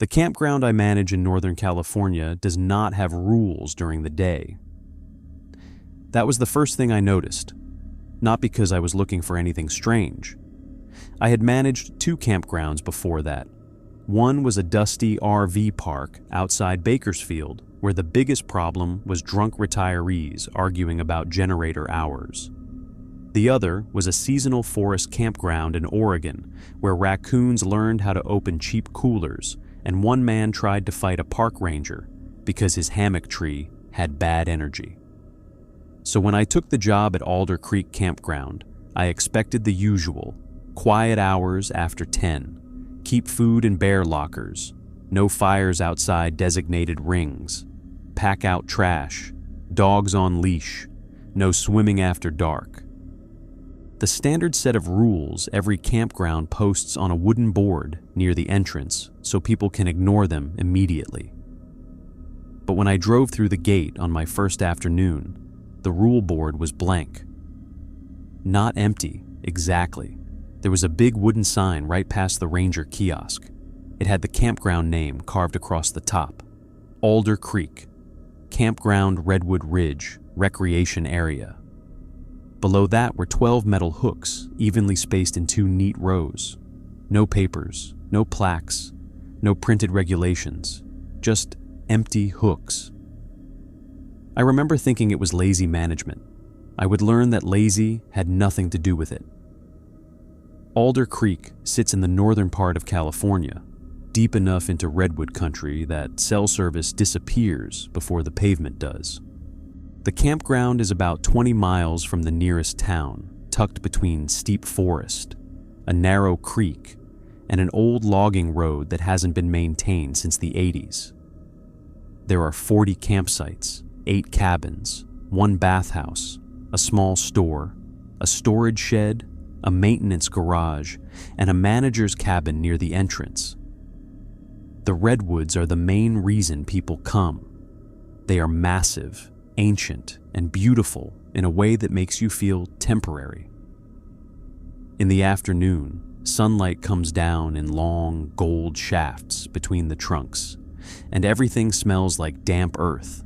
The campground I manage in Northern California does not have rules during the day. That was the first thing I noticed, not because I was looking for anything strange. I had managed 2 campgrounds before that. One was a dusty RV park outside Bakersfield, where the biggest problem was drunk retirees arguing about generator hours. The other was a seasonal forest campground in Oregon, where raccoons learned how to open cheap coolers, and one man tried to fight a park ranger because his hammock tree had bad energy. So when I took the job at Alder Creek Campground, I expected the usual: quiet hours after 10, keep food in bear lockers, no fires outside designated rings, pack out trash, dogs on leash, no swimming after dark. The standard set of rules every campground posts on a wooden board near the entrance so people can ignore them immediately. But when I drove through the gate on my first afternoon, the rule board was blank. Not empty, exactly. There was a big wooden sign right past the ranger kiosk. It had the campground name carved across the top: Alder Creek, Campground Redwood Ridge, Recreation Area. Below that were 12 metal hooks, evenly spaced in 2 neat rows. No papers, no plaques, no printed regulations, just empty hooks. I remember thinking it was lazy management. I would learn that lazy had nothing to do with it. Alder Creek sits in the northern part of California, deep enough into redwood country that cell service disappears before the pavement does. The campground is about 20 miles from the nearest town, tucked between steep forest, a narrow creek, and an old logging road that hasn't been maintained since the 80s. There are 40 campsites, 8 cabins, 1 bathhouse, a small store, a storage shed, a maintenance garage, and a manager's cabin near the entrance. The redwoods are the main reason people come. They are massive, ancient, and beautiful in a way that makes you feel temporary. In the afternoon, sunlight comes down in long, gold shafts between the trunks, and everything smells like damp earth,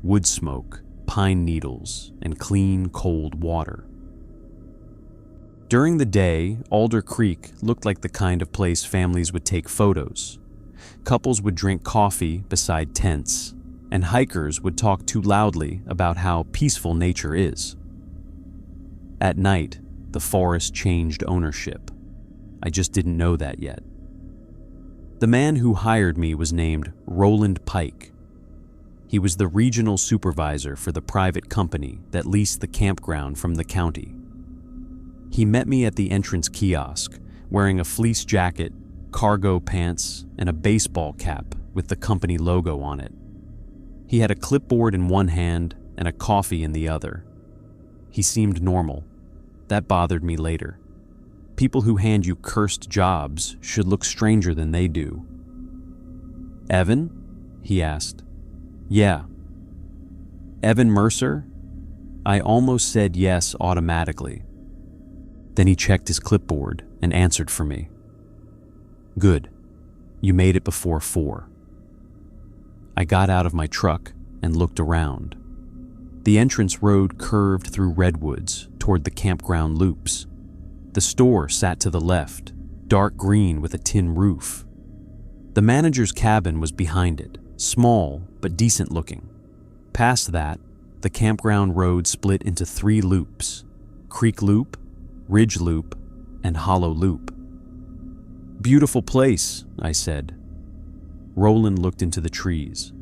wood smoke, pine needles, and clean, cold water. During the day, Alder Creek looked like the kind of place families would take photos. Couples would drink coffee beside tents, and hikers would talk too loudly about how peaceful nature is. At night, the forest changed ownership. I just didn't know that yet. The man who hired me was named Roland Pike. He was the regional supervisor for the private company that leased the campground from the county. He met me at the entrance kiosk, wearing a fleece jacket, cargo pants, and a baseball cap with the company logo on it. He had a clipboard in one hand and a coffee in the other. He seemed normal. That bothered me later. People who hand you cursed jobs should look stranger than they do. "Evan?" he asked. "Yeah." "Evan Mercer?" I almost said yes automatically. Then he checked his clipboard and answered for me. "Good. You made it before 4. I got out of my truck and looked around. The entrance road curved through redwoods toward the campground loops. The store sat to the left, dark green with a tin roof. The manager's cabin was behind it, small but decent looking. Past that, the campground road split into 3 loops: Creek Loop, Ridge Loop, and Hollow Loop. "Beautiful place," I said. Roland looked into the trees.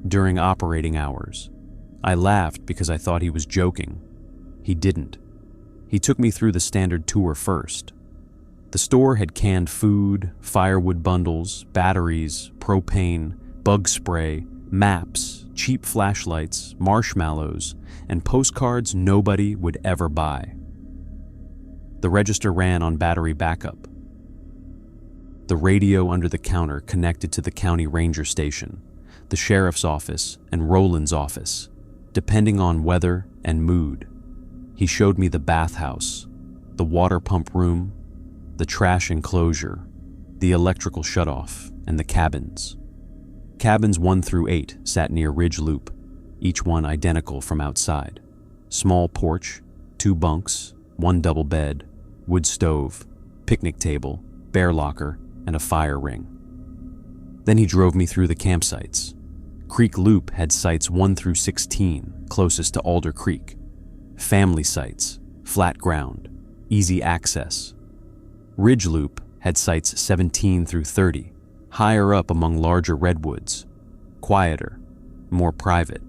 During operating hours, I laughed because I thought he was joking. He didn't. He took me through the standard tour first. The store had canned food, firewood bundles, batteries, propane, bug spray, maps, cheap flashlights, marshmallows, and postcards nobody would ever buy. The register ran on battery backup. The radio under the counter connected to the county ranger station, the sheriff's office, and Roland's office, depending on weather and mood. He showed me the bathhouse, the water pump room, the trash enclosure, the electrical shutoff, and the cabins. Cabins 1 through 8 sat near Ridge Loop, each one identical from outside. Small porch, 2 bunks, 1 double bed, wood stove, picnic table, bear locker, and a fire ring. Then he drove me through the campsites. Creek Loop had sites 1 through 16, closest to Alder Creek. Family sites, flat ground, easy access. Ridge Loop had sites 17 through 30, higher up among larger redwoods, quieter, more private.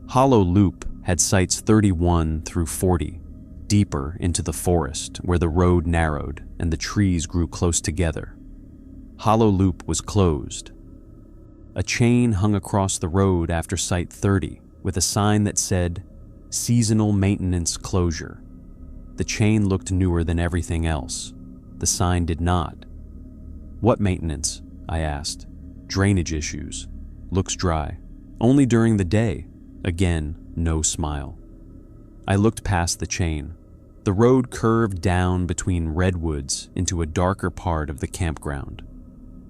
Hollow Loop had sites 31 through 40, deeper into the forest where the road narrowed and the trees grew close together. Hollow Loop was closed. A chain hung across the road after site 30 with a sign that said, "Seasonal Maintenance Closure." The chain looked newer than everything else. The sign did not. "What maintenance?" I asked. "Drainage issues. Looks dry. Only during the day." Again, no smile. I looked past the chain. The road curved down between redwoods into a darker part of the campground.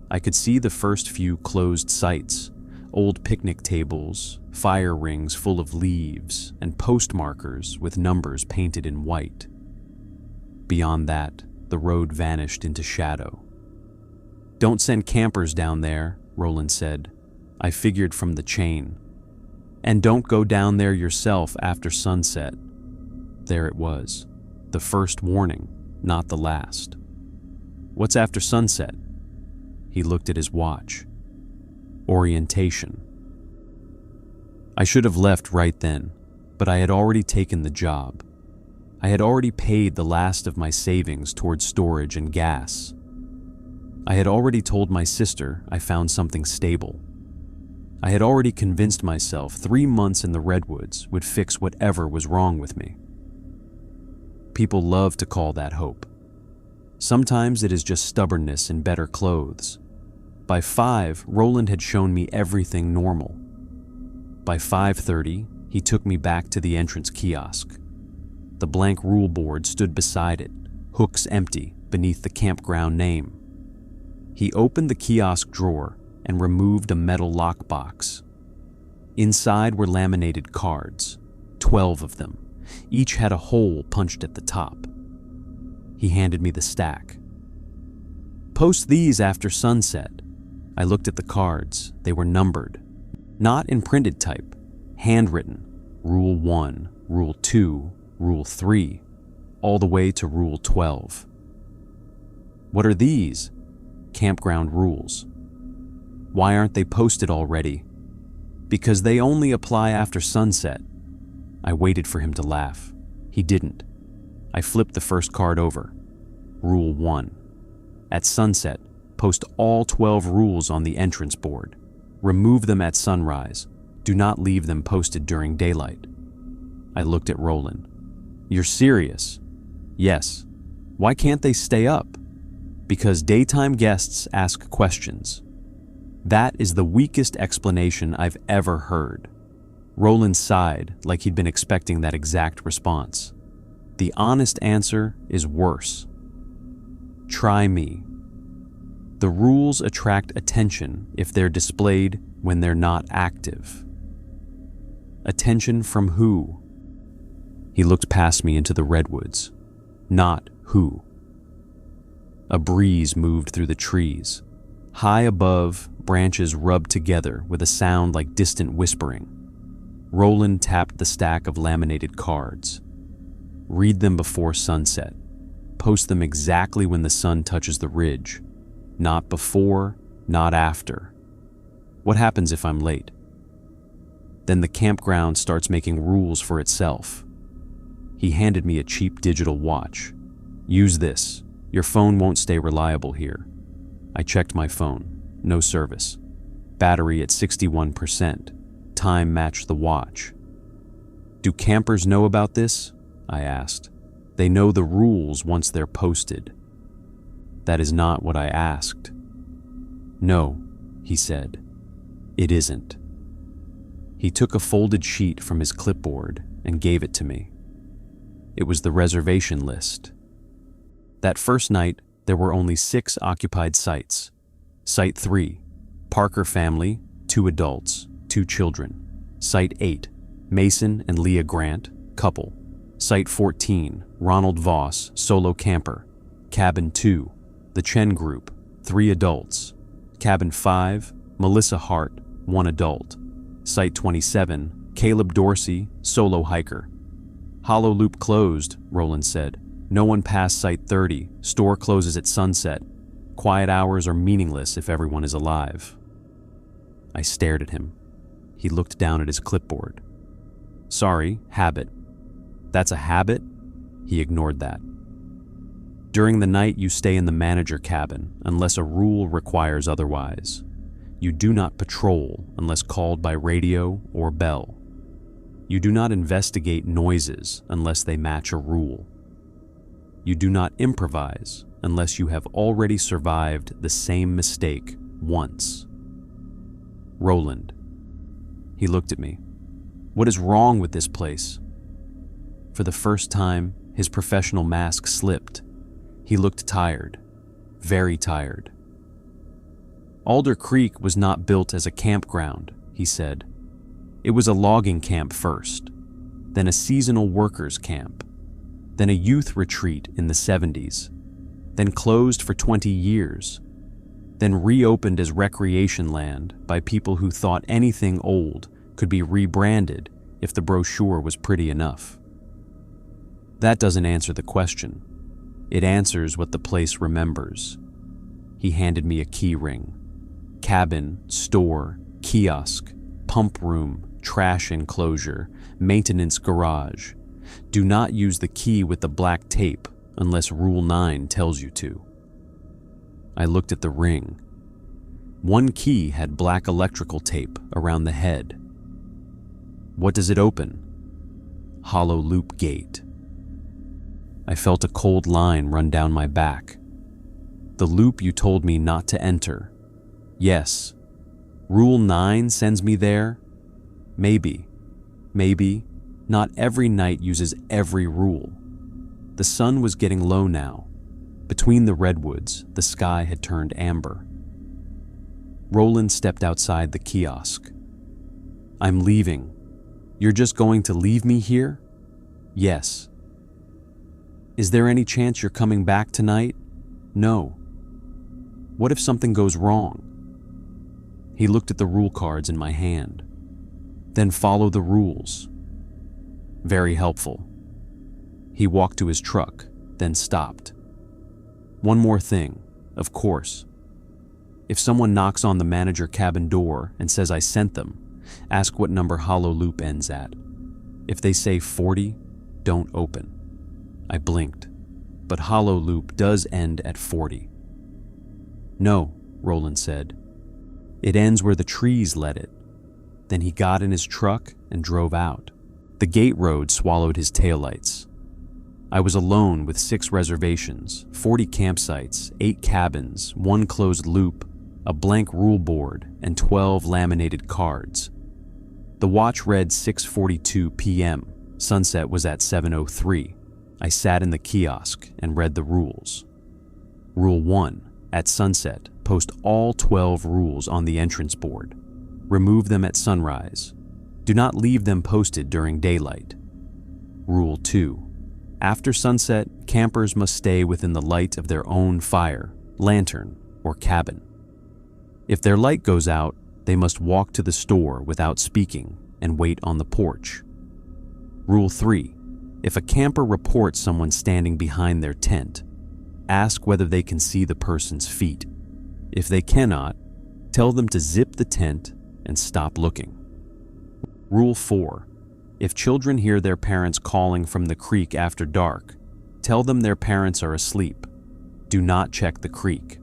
I could see the first few closed sites, old picnic tables, fire rings full of leaves, and post markers with numbers painted in white. Beyond that, the road vanished into shadow. "Don't send campers down there," Roland said. I figured from the chain. "And don't go down there yourself after sunset." There it was, the first warning, not the last. "What's after sunset?" He looked at his watch. "Orientation." I should have left right then, but I had already taken the job. I had already paid the last of my savings towards storage and gas. I had already told my sister I found something stable. I had already convinced myself 3 months in the redwoods would fix whatever was wrong with me. People love to call that hope. Sometimes it is just stubbornness in better clothes. By 5, Roland had shown me everything normal. By 5:30, he took me back to the entrance kiosk. The blank rule board stood beside it, hooks empty beneath the campground name. He opened the kiosk drawer and removed a metal lockbox. Inside were laminated cards, 12 of them. Each had a hole punched at the top. He handed me the stack. "Post these after sunset." I looked at the cards. They were numbered. Not in printed type, handwritten. Rule 1, Rule 2, Rule 3, all the way to Rule 12. "What are these?" "Campground rules." "Why aren't they posted already?" "Because they only apply after sunset." I waited for him to laugh. He didn't. I flipped the first card over. Rule 1. At sunset, post all 12 rules on the entrance board. Remove them at sunrise. Do not leave them posted during daylight. I looked at Roland. "You're serious?" "Yes." "Why can't they stay up?" "Because daytime guests ask questions." That is the weakest explanation I've ever heard. Roland sighed like he'd been expecting that exact response. The honest answer is worse. Try me. The rules attract attention if they're displayed when they're not active. Attention from who? He looked past me into the redwoods. Not who. A breeze moved through the trees. High above, branches rubbed together with a sound like distant whispering. Roland tapped the stack of laminated cards. "Read them before sunset. Post them exactly when the sun touches the ridge. Not before, not after. What happens if I'm late?" Then the campground starts making rules for itself. He handed me a cheap digital watch. "Use this. Your phone won't stay reliable here." I checked my phone. No service. Battery at 61%. Time matched the watch. "Do campers know about this?" I asked. "They know the rules once they're posted." "That is not what I asked." "No," he said. "It isn't." He took a folded sheet from his clipboard and gave it to me. It was the reservation list. That first night, There were only 6 occupied sites. Site 3, Parker family, 2 adults, 2 children. Site 8, Mason and Leah Grant, couple. Site 14, Ronald Voss, solo camper. Cabin 2, the Chen Group, 3 adults. Cabin 5, Melissa Hart, 1 adult. Site 27, Caleb Dorsey, solo hiker. Hollow Loop closed, Roland said. No one past Site 30, store closes at sunset. Quiet hours are meaningless if everyone is alive. I stared at him. He looked down at his clipboard. Sorry, habit. That's a habit? He ignored that. During the night, you stay in the manager cabin unless a rule requires otherwise. You do not patrol unless called by radio or bell. You do not investigate noises unless they match a rule. You do not improvise unless you have already survived the same mistake once. Roland. He looked at me. What is wrong with this place? For the first time, his professional mask slipped. He looked tired, very tired. Alder Creek was not built as a campground, he said. It was a logging camp first, then a seasonal workers camp, then a youth retreat in the 70s, then closed for 20 years, then reopened as recreation land by people who thought anything old could be rebranded if the brochure was pretty enough. That doesn't answer the question. It answers what the place remembers. He handed me a key ring. Cabin, store, kiosk, pump room, trash enclosure, maintenance garage. Do not use the key with the black tape unless Rule 9 tells you to. I looked at the ring. One key had black electrical tape around the head. What does it open? Hollow loop gate. I felt a cold line run down my back. The loop you told me not to enter. Yes. Rule 9 sends me there? Maybe. Maybe. Not every night uses every rule. The sun was getting low now. Between the redwoods, the sky had turned amber. Roland stepped outside the kiosk. I'm leaving. You're just going to leave me here? Yes. Is there any chance you're coming back tonight? No. What if something goes wrong? He looked at the rule cards in my hand. Then follow the rules. Very helpful. He walked to his truck, then stopped. One more thing, of course. If someone knocks on the manager cabin door and says I sent them, ask what number Hollow Loop ends at. If they say 40, don't open. I blinked, but Hollow Loop does end at 40. No, Roland said. It ends where the trees let it. Then he got in his truck and drove out. The gate road swallowed his taillights. I was alone with 6 reservations, 40 campsites, 8 cabins, 1 closed loop, a blank rule board, and 12 laminated cards. The watch read 6:42 p.m. Sunset was at 7:03. I sat in the kiosk and read the rules. Rule 1. At sunset, post all 12 rules on the entrance board. Remove them at sunrise. Do not leave them posted during daylight. Rule 2. After sunset, campers must stay within the light of their own fire, lantern, or cabin. If their light goes out, they must walk to the store without speaking and wait on the porch. Rule 3. If a camper reports someone standing behind their tent, ask whether they can see the person's feet. If they cannot, tell them to zip the tent and stop looking. Rule 4. If children hear their parents calling from the creek after dark, tell them their parents are asleep. Do not check the creek.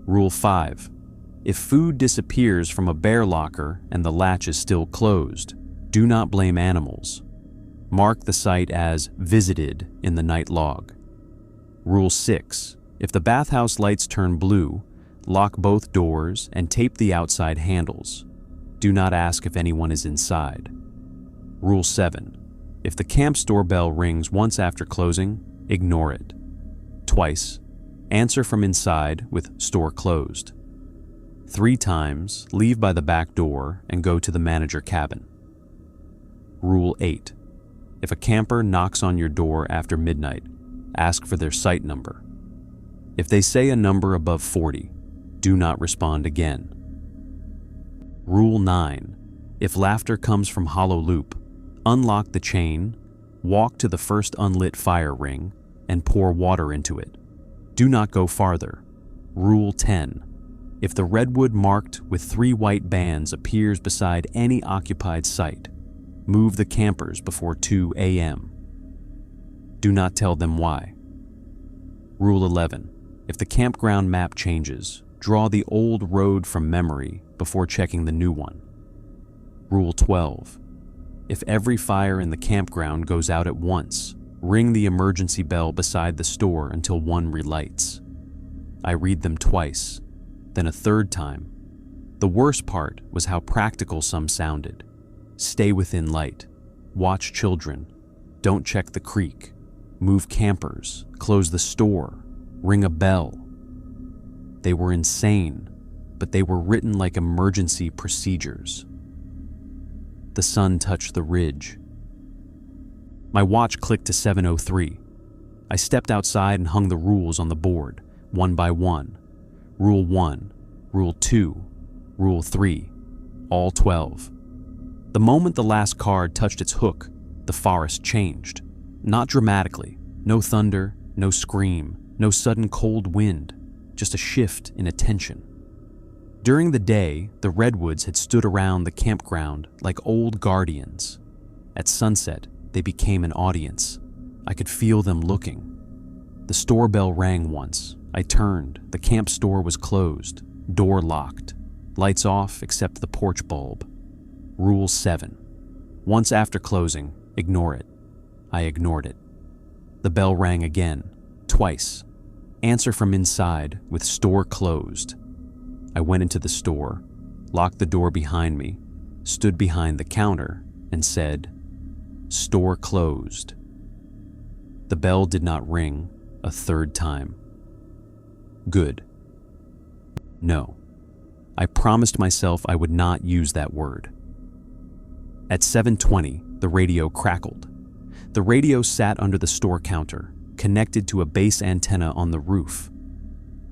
Rule 5. If food disappears from a bear locker and the latch is still closed, do not blame animals. Mark the site as visited in the night log. Rule 6. If the bathhouse lights turn blue, lock both doors and tape the outside handles. Do not ask if anyone is inside. Rule 7. If the camp's doorbell rings once after closing, ignore it. Twice, Answer from inside with store closed. 3 times, leave by the back door and go to the manager cabin. Rule 8. If a camper knocks on your door after midnight, ask for their site number. If they say a number above 40, do not respond again. Rule 9. If laughter comes from hollow loop, unlock the chain, walk to the first unlit fire ring, and pour water into it. Do not go farther. Rule 10. If the redwood marked with 3 white bands appears beside any occupied site, move the campers before 2 a.m. Do not tell them why. Rule 11. If the campground map changes, draw the old road from memory before checking the new one. Rule 12. If every fire in the campground goes out at once, ring the emergency bell beside the store until one relights. I read them twice, then a third time. The worst part was how practical some sounded. Stay within light. Watch children. Don't check the creek. Move campers. Close the store. Ring a bell. They were insane, but they were written like emergency procedures. The sun touched the ridge. My watch clicked to 7:03. I stepped outside and hung the rules on the board, one by one. Rule 1, Rule 2, Rule 3, all 12. The moment the last card touched its hook, the forest changed. Not dramatically. No thunder, no scream, no sudden cold wind, just a shift in attention. During the day, the redwoods had stood around the campground like old guardians. At sunset, they became an audience. I could feel them looking. The store bell rang once. I turned. The camp store was closed, door locked, lights off except the porch bulb. Rule 7. Once after closing, ignore it. I ignored it. The bell rang again, twice. Answer from inside with store closed. I went into the store, locked the door behind me, stood behind the counter, and said, "Store closed." The bell did not ring a third time. Good. No. I promised myself I would not use that word. At 7:20, the radio crackled. The radio sat under the store counter, connected to a base antenna on the roof.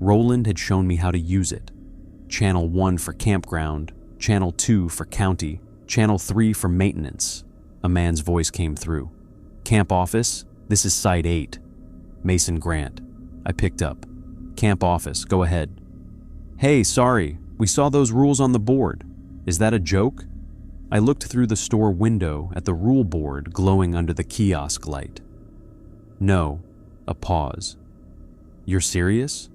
Roland had shown me how to use it. Channel 1 for campground, Channel 2 for county, Channel 3 for maintenance. A man's voice came through. "Camp office, this is Site 8. Mason Grant." I picked up. "Camp office, go ahead." "Hey, sorry, we saw those rules on the board. Is that a joke?" I looked through the store window at the rule board glowing under the kiosk light. "No." A pause. "You're serious?"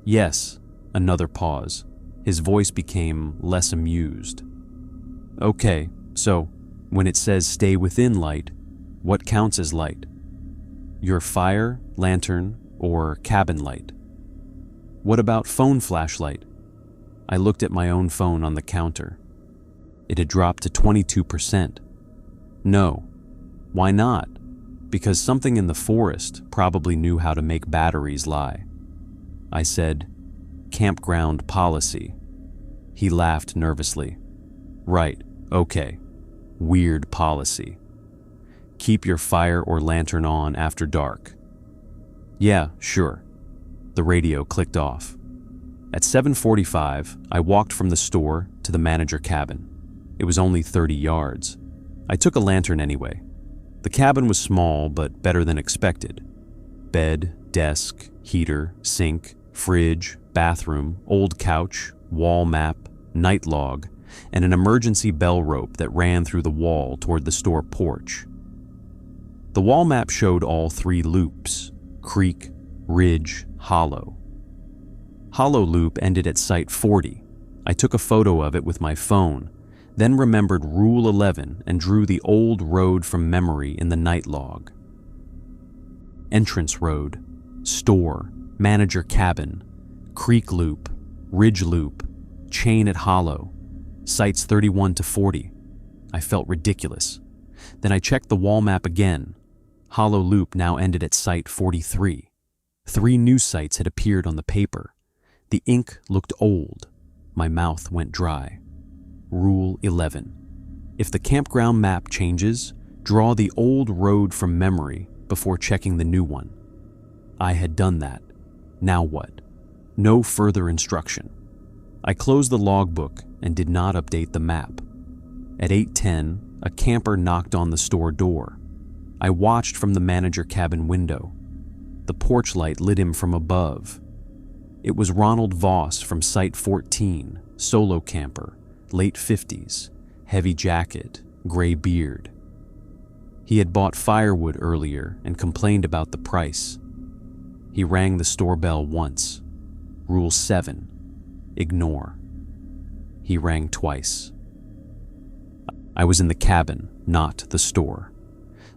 "Yes." Another pause. His voice became less amused. "Okay, so when it says stay within light, what counts as light? Your fire, lantern, or cabin light? What about phone flashlight?" I looked at my own phone on the counter. It had dropped to 22%. "No." "Why not?" "Because something in the forest probably knew how to make batteries lie." I said, "Campground policy." He laughed nervously. "Right, okay. Weird policy. Keep your fire or lantern on after dark." "Yeah, sure." The radio clicked off. At 7:45, I walked from the store to the manager cabin. It was only 30 yards. I took a lantern anyway. The cabin was small, but better than expected. Bed, desk, heater, sink, fridge, bathroom, old couch, wall map, night log, and an emergency bell rope that ran through the wall toward the store porch. The wall map showed all 3 loops: creek, ridge, hollow. Hollow loop ended at site 40. I took a photo of it with my phone, then remembered Rule 11 and drew the old road from memory in the night log. Entrance road, store, manager cabin, creek loop, ridge loop, chain at hollow, sites 31 to 40. I felt ridiculous. Then I checked the wall map again. Hollow loop now ended at site 43. 3 news sites had appeared on the paper. The ink looked old. My mouth went dry. Rule 11. If the campground map changes, draw the old road from memory before checking the new one. I had done that. Now what? No further instruction. I closed the logbook and did not update the map. At 8:10, a camper knocked on the store door. I watched from the manager cabin window. The porch light lit him from above. It was Ronald Voss from Site 14, solo camper, late 50s, heavy jacket, gray beard. He had bought firewood earlier and complained about the price. He rang the store bell once. Rule 7. Ignore. He rang twice. I was in the cabin, not the store.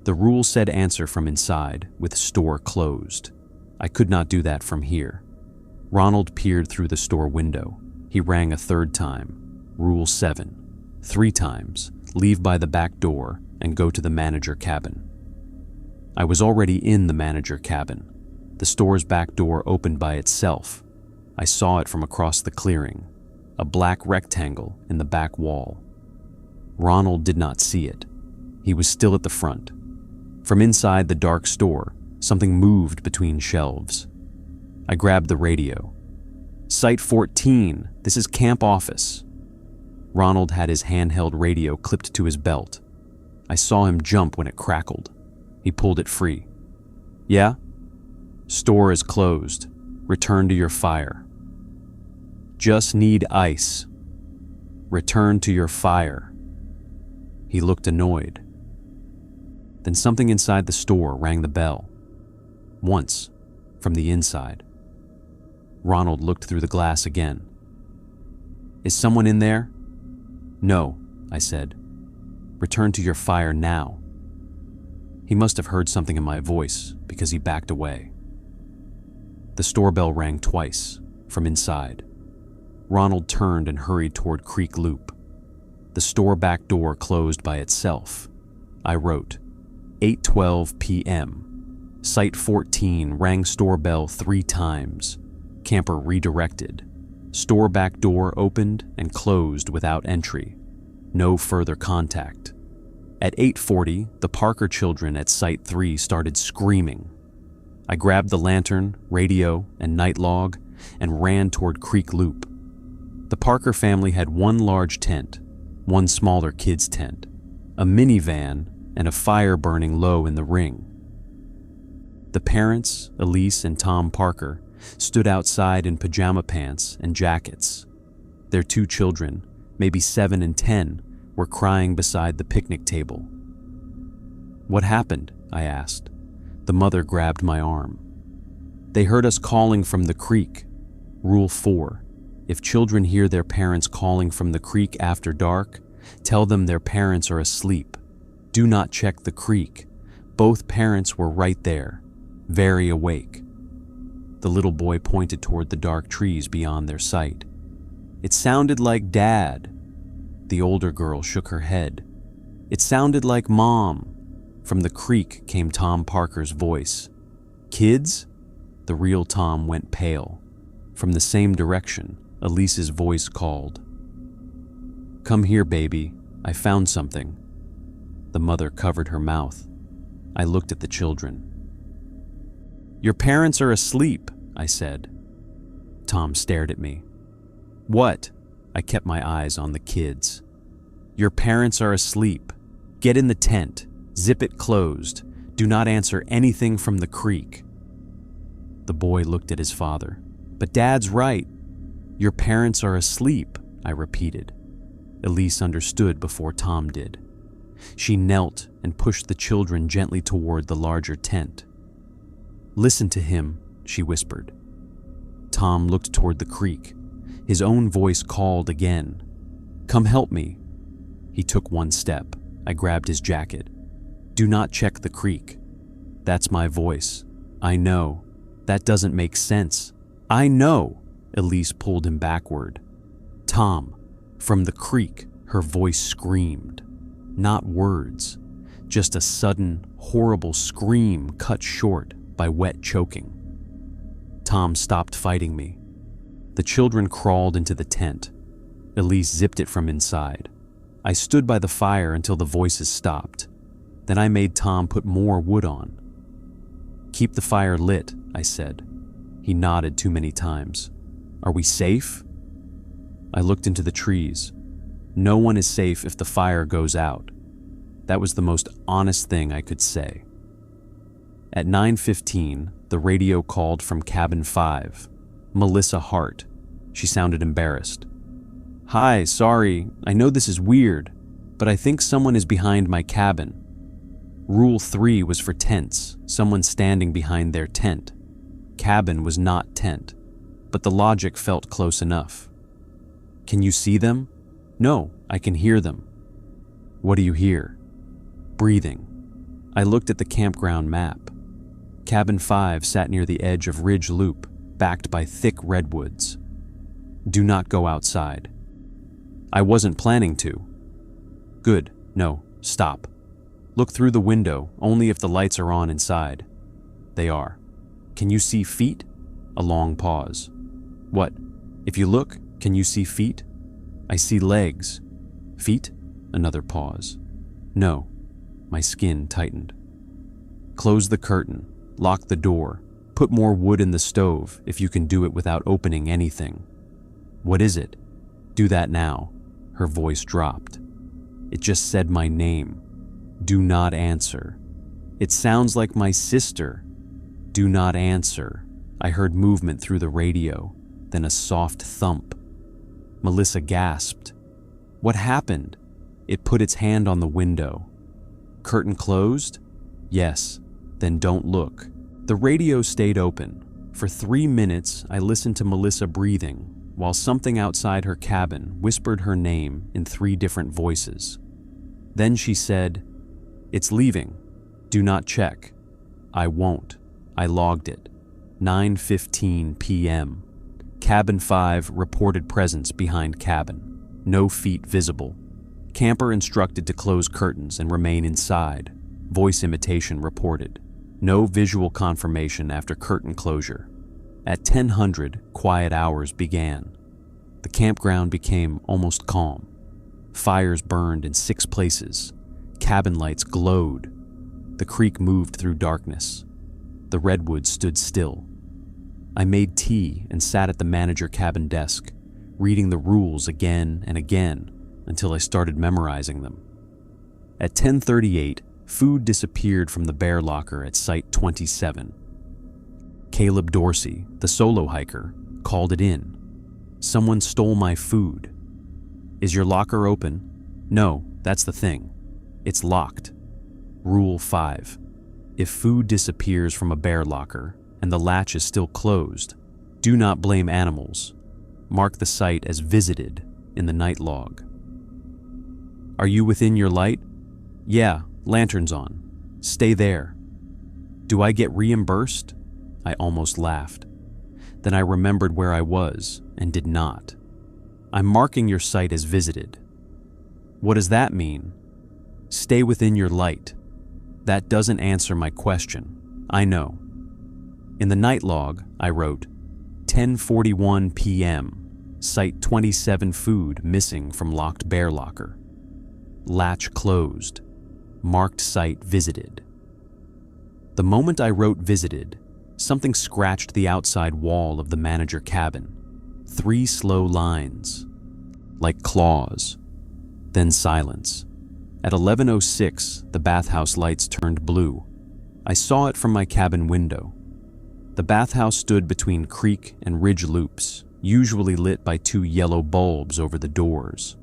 The rule said answer from inside, with store closed. I could not do that from here. Ronald peered through the store window. He rang a 3rd time. Rule 7. 3 times, leave by the back door and go to the manager cabin. I was already in the manager cabin. The store's back door opened by itself. I saw it from across the clearing, a black rectangle in the back wall. Ronald did not see it. He was still at the front. From inside the dark store, something moved between shelves. I grabbed the radio. Site 14, this is camp office. Ronald had his handheld radio clipped to his belt. I saw him jump when it crackled. He pulled it free. Yeah? Store is closed. Return to your fire. Just need ice. Return to your fire. He looked annoyed. Then something inside the store rang the bell. Once, from the inside. Ronald looked through the glass again. Is someone in there? No, I said. Return to your fire now. He must have heard something in my voice because he backed away. The store bell rang twice, from inside. Ronald turned and hurried toward Creek Loop. The store back door closed by itself. I wrote, 8:12 p.m. Site 14 rang store bell 3 times. Camper redirected. Store back door opened and closed without entry. No further contact. At 8:40, the Parker children at Site 3 started screaming. I grabbed the lantern, radio, and night log and ran toward Creek Loop. The Parker family had 1 large tent, 1 smaller kids' tent, a minivan, and a fire burning low in the ring. The parents, Elise and Tom Parker, stood outside in pajama pants and jackets. Their 2 children, maybe 7 and 10, were crying beside the picnic table. What happened? I asked. The mother grabbed my arm. They heard us calling from the creek. Rule 4. If children hear their parents calling from the creek after dark, tell them their parents are asleep. Do not check the creek. Both parents were right there, very awake. The little boy pointed toward the dark trees beyond their sight. It sounded like Dad. The older girl shook her head. It sounded like Mom. From the creek came Tom Parker's voice. Kids? The real Tom went pale. From the same direction, Elise's voice called. Come here, baby. I found something. The mother covered her mouth. I looked at the children. Your parents are asleep, I said. Tom stared at me. What? I kept my eyes on the kids. Your parents are asleep. Get in the tent. Zip it closed. Do not answer anything from the creek. The boy looked at his father. But Dad's right. Your parents are asleep, I repeated. Elise understood before Tom did. She knelt and pushed the children gently toward the larger tent. Listen to him, she whispered. Tom looked toward the creek. His own voice called again. Come help me. He took 1 step. I grabbed his jacket. Do not check the creek. That's my voice. I know. That doesn't make sense. I know. Elise pulled him backward. Tom, from the creek, her voice screamed. Not words, just a sudden, horrible scream cut short by wet choking. Tom stopped fighting me. The children crawled into the tent. Elise zipped it from inside. I stood by the fire until the voices stopped. Then I made Tom put more wood on. "Keep the fire lit," I said. He nodded too many times. "Are we safe?" I looked into the trees. No one is safe if the fire goes out. That was the most honest thing I could say. At 9:15, the radio called from cabin 5. Melissa Hart. She sounded embarrassed. "Hi, sorry, I know this is weird, but I think someone is behind my cabin." Rule 3 was for tents, someone standing behind their tent. Cabin was not tent, but the logic felt close enough. "Can you see them?" "No, I can hear them." "What do you hear?" "Breathing." I looked at the campground map. Cabin 5 sat near the edge of Ridge Loop, backed by thick redwoods. "Do not go outside." "I wasn't planning to." "Good, no, stop. Look through the window, only if the lights are on inside." "They are." "Can you see feet?" A long pause. "What? If you look, can you see feet?" "I see legs." "Feet?" Another pause. "No." My skin tightened. "Close the curtain, lock the door, put more wood in the stove if you can do it without opening anything." "What is it?" "Do that now." Her voice dropped. It just said my name. "Do not answer." "It sounds like my sister." "Do not answer." I heard movement through the radio, then a soft thump. Melissa gasped. "What happened?" It put its hand on the window. "Curtain closed?" "Yes." "Then don't look." The radio stayed open. For 3 minutes, I listened to Melissa breathing, while something outside her cabin whispered her name in 3 different voices. Then she said, "It's leaving. Do not check." "I won't." I logged it. 9:15 p.m. Cabin 5 reported presence behind cabin. No feet visible. Camper instructed to close curtains and remain inside. Voice imitation reported. No visual confirmation after curtain closure. At 10:00, quiet hours began. The campground became almost calm. Fires burned in 6 places. Cabin lights glowed. The creek moved through darkness. The redwoods stood still. I made tea and sat at the manager cabin desk, reading the rules again and again until I started memorizing them. At 10:38, food disappeared from the bear locker at Site 27. Caleb Dorsey, the solo hiker, called it in. "Someone stole my food." "Is your locker open?" "No, that's the thing. It's locked." Rule 5. If food disappears from a bear locker and the latch is still closed, do not blame animals. Mark the site as visited in the night log. "Are you within your light?" "Yeah, lantern's on." "Stay there." "Do I get reimbursed?" I almost laughed. Then I remembered where I was and did not. "I'm marking your site as visited." "What does that mean?" "Stay within your light." "That doesn't answer my question." "I know." In the night log, I wrote, 10:41 p.m., Site 27 food missing from locked bear locker. Latch closed. Marked site visited. The moment I wrote visited, something scratched the outside wall of the manager cabin. 3 slow lines, like claws. Then silence. At 11:06, the bathhouse lights turned blue. I saw it from my cabin window. The bathhouse stood between creek and ridge loops, usually lit by 2 yellow bulbs over the doors.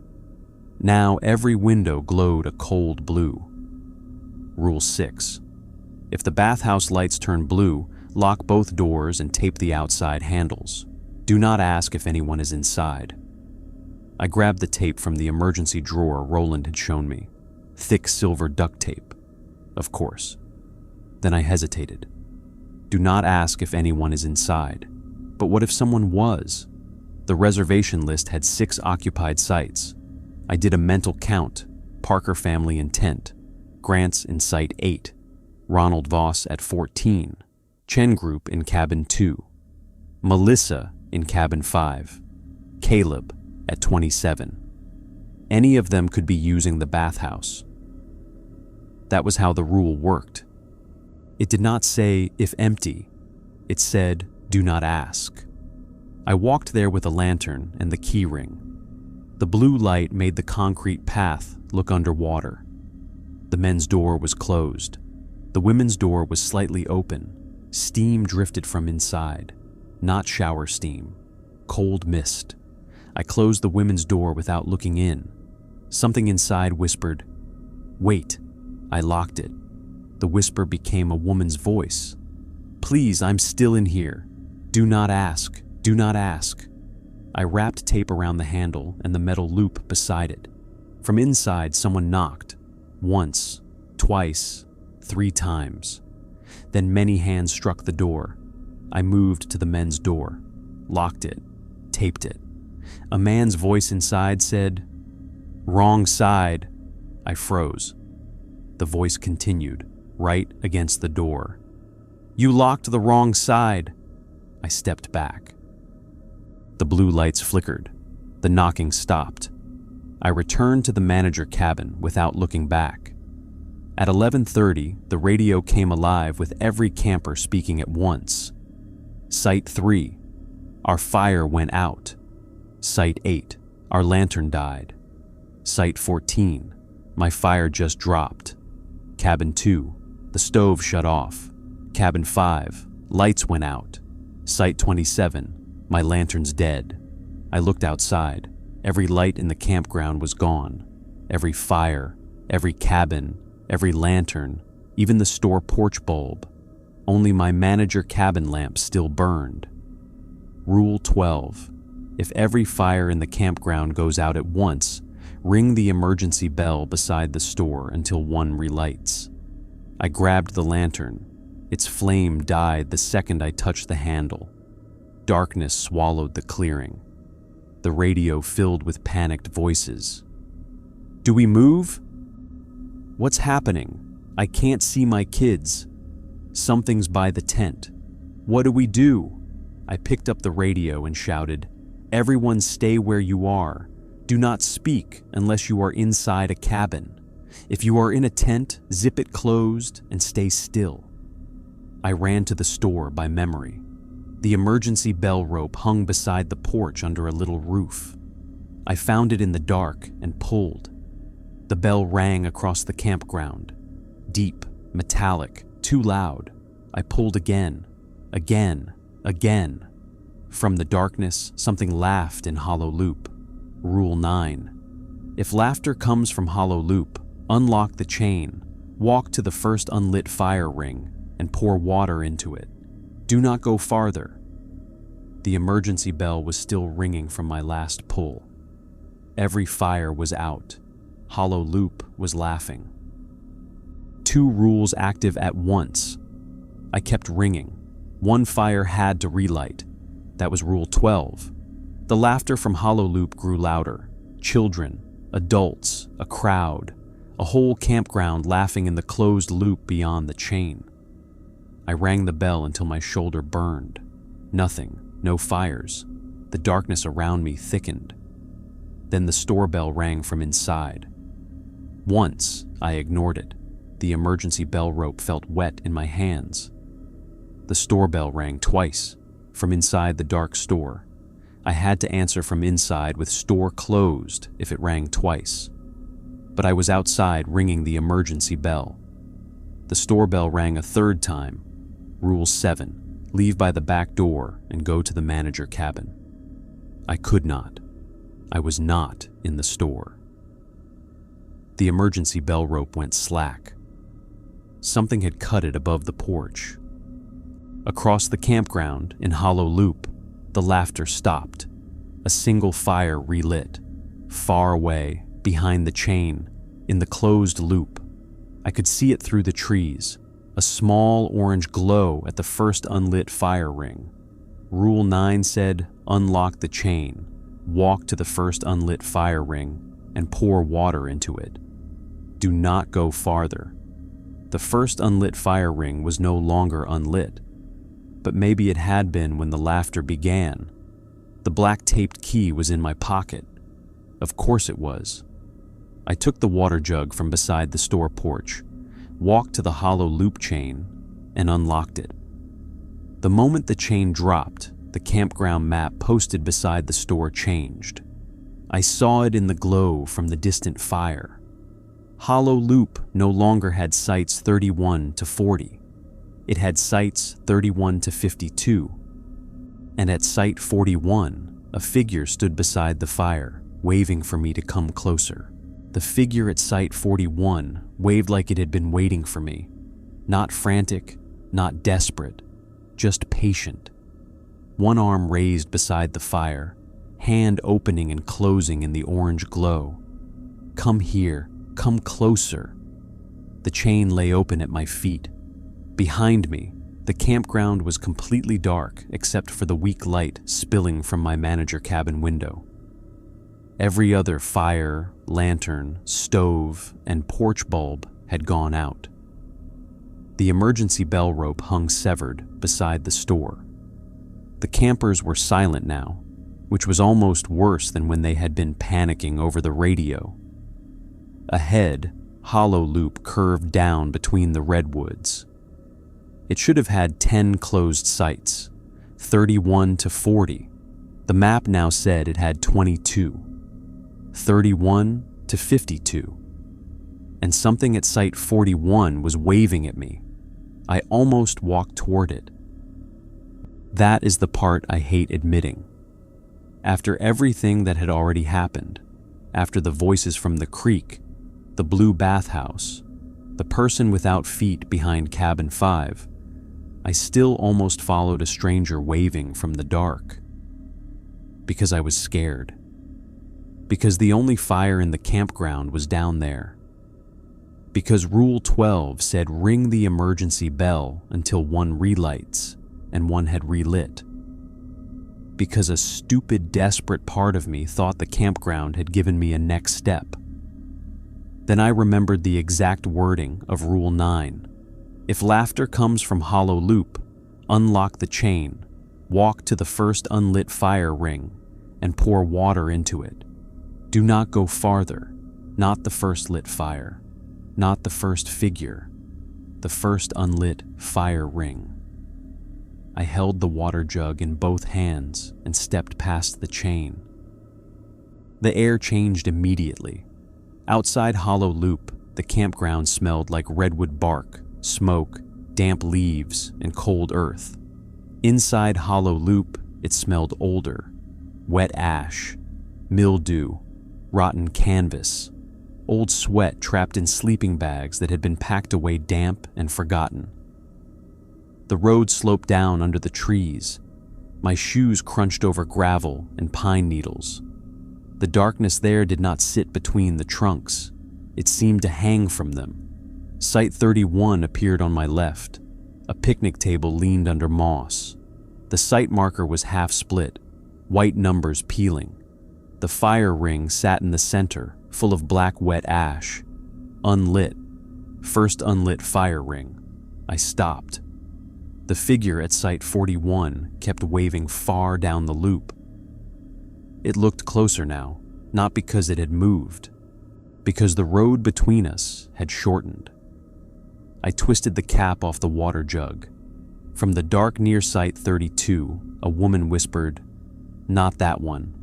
Now every window glowed a cold blue. Rule 6. If the bathhouse lights turn blue, lock both doors and tape the outside handles. Do not ask if anyone is inside. I grabbed the tape from the emergency drawer Roland had shown me. Thick silver duct tape. Of course. Then I hesitated. Do not ask if anyone is inside. But what if someone was? The reservation list had 6 occupied sites. I did a mental count. Parker family in tent. Grant's in Site 8. Ronald Voss at 14. Chen Group in cabin 2. Melissa in cabin 5, Caleb at 27. Any of them could be using the bathhouse. That was how the rule worked. It did not say, if empty. It said, do not ask. I walked there with a lantern and the key ring. The blue light made the concrete path look underwater. The men's door was closed. The women's door was slightly open. Steam drifted from inside. Not shower steam. Cold mist. I closed the women's door without looking in. Something inside whispered, "Wait." I locked it. The whisper became a woman's voice. "Please, I'm still in here. Do not ask. Do not ask." I wrapped tape around the handle and the metal loop beside it. From inside, someone knocked. Once, twice, 3 times. Then many hands struck the door. I moved to the men's door, locked it, taped it. A man's voice inside said, "Wrong side." I froze. The voice continued, right against the door. "You locked the wrong side." I stepped back. The blue lights flickered. The knocking stopped. I returned to the manager cabin without looking back. At 11:30, the radio came alive with every camper speaking at once. Site 3, our fire went out. Site 8, our lantern died. Site 14, my fire just dropped. Cabin 2, the stove shut off. Cabin 5, lights went out. Site 27, my lantern's dead. I looked outside. Every light in the campground was gone. Every fire, every cabin, every lantern, even the store porch bulb. Only my manager cabin lamp still burned. Rule 12. If every fire in the campground goes out at once, ring the emergency bell beside the store until one relights. I grabbed the lantern. Its flame died the second I touched the handle. Darkness swallowed the clearing. The radio filled with panicked voices. "Do we move? What's happening? I can't see my kids. Something's by the tent. What do we do?" I picked up the radio and shouted, "Everyone stay where you are. Do not speak unless you are inside a cabin. If you are in a tent, zip it closed and stay still." I ran to the store by memory. The emergency bell rope hung beside the porch under a little roof. I found it in the dark and pulled. The bell rang across the campground. Deep, metallic, too loud. I pulled again, again, again. From the darkness, something laughed in hollow loop. Rule 9. If laughter comes from hollow loop, unlock the chain, walk to the first unlit fire ring, and pour water into it. Do not go farther. The emergency bell was still ringing from my last pull. Every fire was out. Hollow loop was laughing. 2 rules active at once. I kept ringing. One fire had to relight. That was rule 12. The laughter from hollow loop grew louder. Children, adults, a crowd, a whole campground laughing in the closed loop beyond the chain. I rang the bell until my shoulder burned. Nothing, no fires. The darkness around me thickened. Then the store bell rang from inside. Once, I ignored it. The emergency bell rope felt wet in my hands. The store bell rang twice, from inside the dark store. I had to answer from inside with store closed if it rang twice. But I was outside ringing the emergency bell. The store bell rang a 3rd time. Rule 7. Leave by the back door and go to the manager cabin. I could not. I was not in the store. The emergency bell rope went slack. Something had cut it above the porch. Across the campground, in hollow loop, the laughter stopped. A single fire relit. Far away, behind the chain, in the closed loop. I could see it through the trees. A small orange glow at the first unlit fire ring. Rule 9 said, unlock the chain, walk to the first unlit fire ring, and pour water into it. Do not go farther. The first unlit fire ring was no longer unlit. but maybe it had been when the laughter began. The black taped key was in my pocket. Of course it was. I took the water jug from beside the store porch, walked to the hollow loop chain, and unlocked it. The moment the chain dropped, the campground map posted beside the store changed. I saw it in the glow from the distant fire. Hollow Loop no longer had sites 31 to 40. It had sites 31 to 52. And at site 41, a figure stood beside the fire, waving for me to come closer. The figure at site 41 waved like it had been waiting for me. Not frantic, not desperate, just patient. One arm raised beside the fire, hand opening and closing in the orange glow. Come here, come closer. The chain lay open at my feet. Behind me, the campground was completely dark except for the weak light spilling from my manager cabin window. Every other fire, lantern, stove, and porch bulb had gone out. The emergency bell rope hung severed beside the store. The campers were silent now, which was almost worse than when they had been panicking over the radio. Ahead, Hollow Loop curved down between the redwoods. It should have had 10 closed sites, 31 to 40. The map now said it had 22, 31 to 52. And something at site 41 was waving at me. I almost walked toward it. That is the part I hate admitting. After everything that had already happened, after the voices from the creek, the blue bathhouse, the person without feet behind cabin 5, I still almost followed a stranger waving from the dark. Because I was scared. Because the only fire in the campground was down there. Because Rule 12 said ring the emergency bell until one relights, and one had relit. Because a stupid, desperate part of me thought the campground had given me a next step. Then I remembered the exact wording of Rule 9. If laughter comes from Hollow Loop, unlock the chain, walk to the first unlit fire ring, and pour water into it. Do not go farther, not the first lit fire, not the first figure, the first unlit fire ring. I held the water jug in both hands and stepped past the chain. The air changed immediately. Outside Hollow Loop, the campground smelled like redwood bark, smoke, damp leaves, and cold earth. Inside Hollow Loop, it smelled older, wet ash, mildew, rotten canvas, old sweat trapped in sleeping bags that had been packed away damp and forgotten. The road sloped down under the trees. My shoes crunched over gravel and pine needles. The darkness there did not sit between the trunks. It seemed to hang from them. Site 31 appeared on my left. A picnic table leaned under moss. The site marker was half split, white numbers peeling. The fire ring sat in the center, full of black wet ash. Unlit. First unlit fire ring. I stopped. The figure at site 41 kept waving far down the loop. It looked closer now, not because it had moved, because the road between us had shortened. I twisted the cap off the water jug. From the dark near site 32, a woman whispered, "Not that one."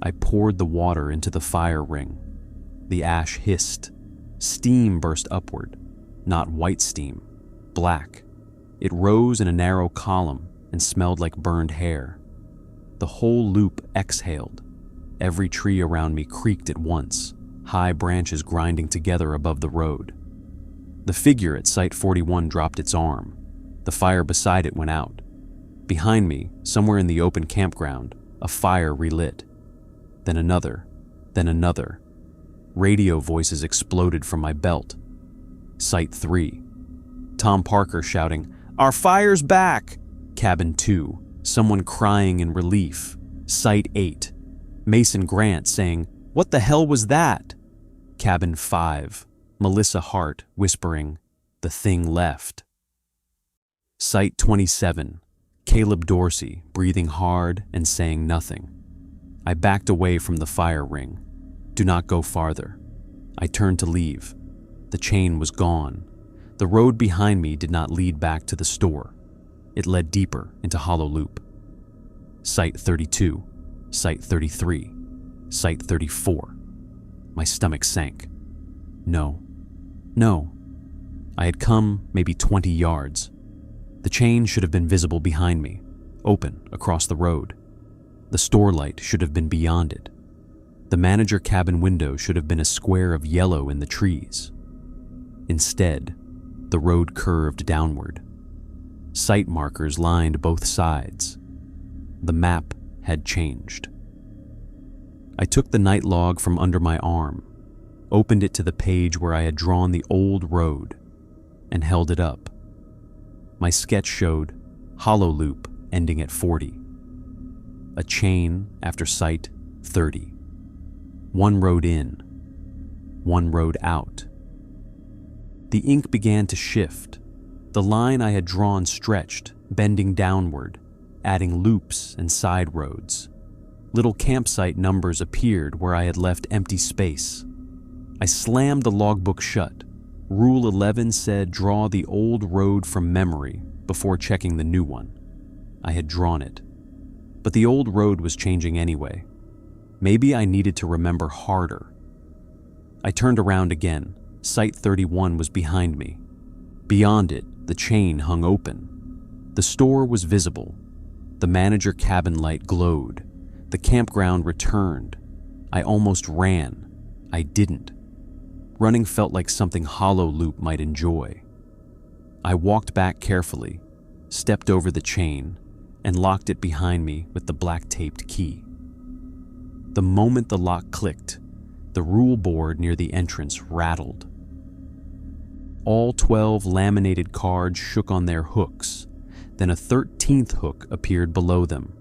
I poured the water into the fire ring. The ash hissed. Steam burst upward, not white steam, black. It rose in a narrow column and smelled like burned hair. The whole loop exhaled. Every tree around me creaked at once, high branches grinding together above the road. The figure at site 41 dropped its arm. The fire beside it went out. Behind me, somewhere in the open campground, a fire relit. Then another, then another. Radio voices exploded from my belt. Site 3. Tom Parker shouting, "Our fire's back!" Cabin 2. Someone crying in relief. Site 8. Mason Grant saying, "What the hell was that?" Cabin 5. Melissa Hart whispering, "The thing left." Site 27, Caleb Dorsey, breathing hard and saying nothing. I backed away from the fire ring. Do not go farther. I turned to leave. The chain was gone. The road behind me did not lead back to the store. It led deeper into Hollow Loop. Site 32, Site 33, Site 34. My stomach sank. No. I had come maybe 20 yards. The chain should have been visible behind me, open across the road. The store light should have been beyond it. The manager cabin window should have been a square of yellow in the trees. Instead, the road curved downward. Site markers lined both sides. The map had changed. I took the night log from under my arm, opened it to the page where I had drawn the old road, and held it up. My sketch showed Hollow Loop ending at 40. A chain after Site 30. One road in, one road out. The ink began to shift. The line I had drawn stretched, bending downward, adding loops and side roads. Little campsite numbers appeared where I had left empty space. I slammed the logbook shut. Rule 11 said draw the old road from memory before checking the new one. I had drawn it. But the old road was changing anyway. Maybe I needed to remember harder. I turned around again. Site 31 was behind me. Beyond it, the chain hung open. The store was visible. The manager cabin light glowed. The campground returned. I almost ran. I didn't. Running felt like something Hollow Loop might enjoy. I walked back carefully, stepped over the chain, and locked it behind me with the black-taped key. The moment the lock clicked, the rule board near the entrance rattled. All 12 laminated cards shook on their hooks. Then a 13th hook appeared below them.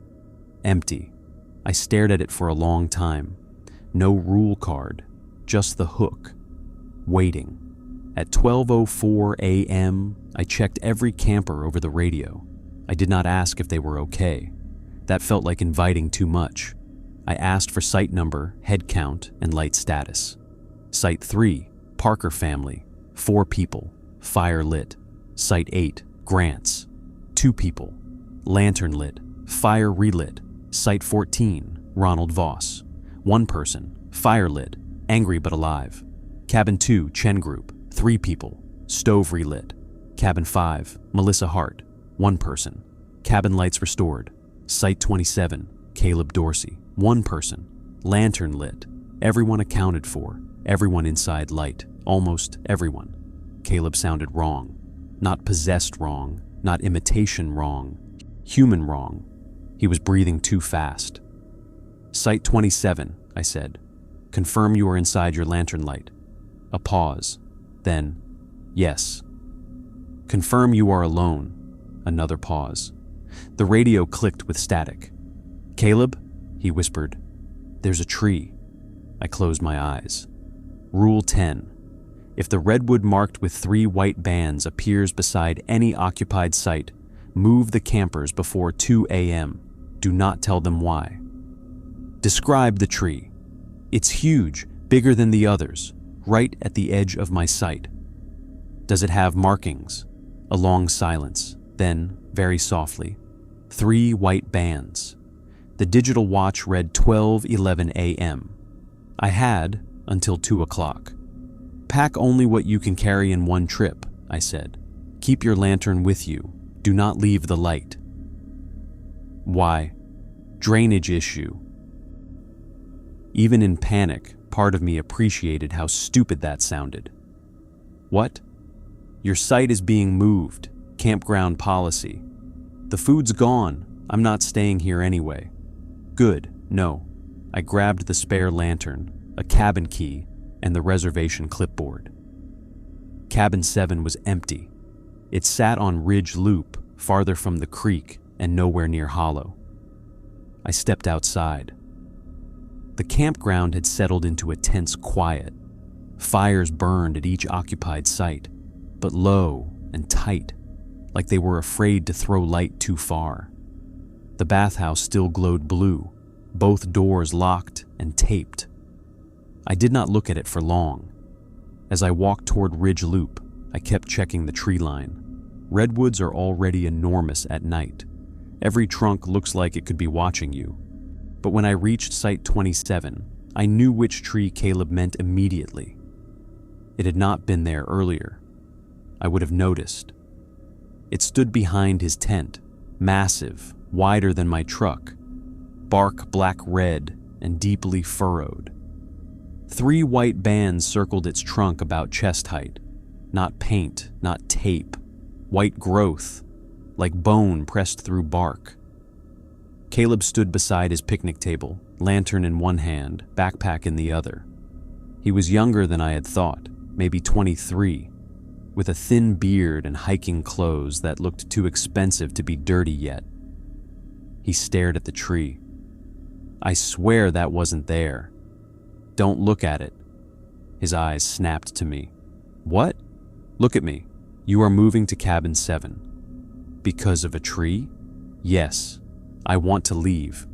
Empty. I stared at it for a long time. No rule card, just the hook. Waiting. At 12:04 a.m., I checked every camper over the radio. I did not ask if they were okay. That felt like inviting too much. I asked for site number, head count, and light status. Site 3, Parker family, 4 people, fire lit. Site 8, Grants, 2 people, lantern lit, fire relit. Site 14, Ronald Voss, 1 person, fire lit, angry but alive. Cabin 2, Chen Group, 3 people, stove relit. Cabin 5, Melissa Hart, 1 person, cabin lights restored. Site 27, Caleb Dorsey, 1 person, lantern lit. Everyone accounted for, everyone inside light, almost everyone. Caleb sounded wrong. Not possessed wrong, not imitation wrong, human wrong. He was breathing too fast. Site 27, I said. Confirm you are inside your lantern light. A pause. Then, yes. Confirm you are alone. Another pause. The radio clicked with static. Caleb, he whispered, there's a tree. I closed my eyes. Rule 10. If the redwood marked with 3 white bands appears beside any occupied site, move the campers before 2 a.m. Do not tell them why. Describe the tree. It's huge, bigger than the others, right at the edge of my sight. Does it have markings? A long silence, then, very softly, 3 white bands. The digital watch read 12:11 a.m. I had until 2 o'clock. Pack only what you can carry in one trip, I said. Keep your lantern with you. Do not leave the light. Why? Drainage issue. Even in panic, part of me appreciated how stupid that sounded. What? Your site is being moved. Campground policy. The food's gone. I'm not staying here anyway. Good. No. I grabbed the spare lantern, a cabin key, and the reservation clipboard. Cabin 7 was empty. It sat on Ridge Loop, farther from the creek and nowhere near Hollow. I stepped outside. The campground had settled into a tense quiet. Fires burned at each occupied site, but low and tight, like they were afraid to throw light too far. The bathhouse still glowed blue, both doors locked and taped. I did not look at it for long. As I walked toward Ridge Loop, I kept checking the tree line. Redwoods are already enormous at night. Every trunk looks like it could be watching you. But when I reached Site 27, I knew which tree Caleb meant immediately. It had not been there earlier. I would have noticed. It stood behind his tent, massive, wider than my truck, bark black-red and deeply furrowed. 3 white bands circled its trunk about chest height. Not paint, not tape. White growth, like bone pressed through bark. Caleb stood beside his picnic table, lantern in one hand, backpack in the other. He was younger than I had thought, maybe 23, with a thin beard and hiking clothes that looked too expensive to be dirty yet. He stared at the tree. "I swear that wasn't there. Don't look at it." His eyes snapped to me. "What? Look at me. You are moving to cabin 7. Because of a tree? Yes. I want to leave.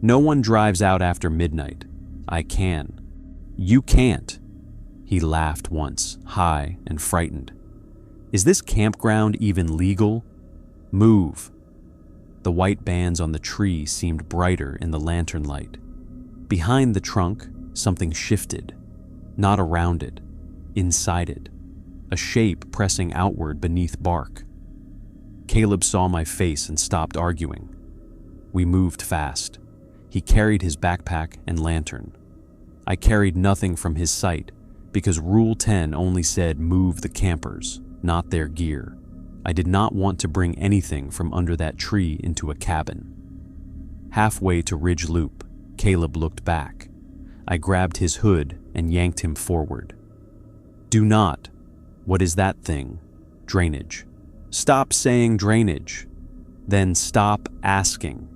No one drives out after midnight. I can. You can't." He laughed once, high and frightened. "Is this campground even legal? Move." The white bands on the tree seemed brighter in the lantern light. Behind the trunk, something shifted. Not around it, inside it. A shape pressing outward beneath bark. Caleb saw my face and stopped arguing. We moved fast. He carried his backpack and lantern. I carried nothing from his site because Rule 10 only said move the campers, not their gear. I did not want to bring anything from under that tree into a cabin. Halfway to Ridge Loop, Caleb looked back. I grabbed his hood and yanked him forward. "Do not. What is that thing? Drainage. Stop saying drainage. Then stop asking."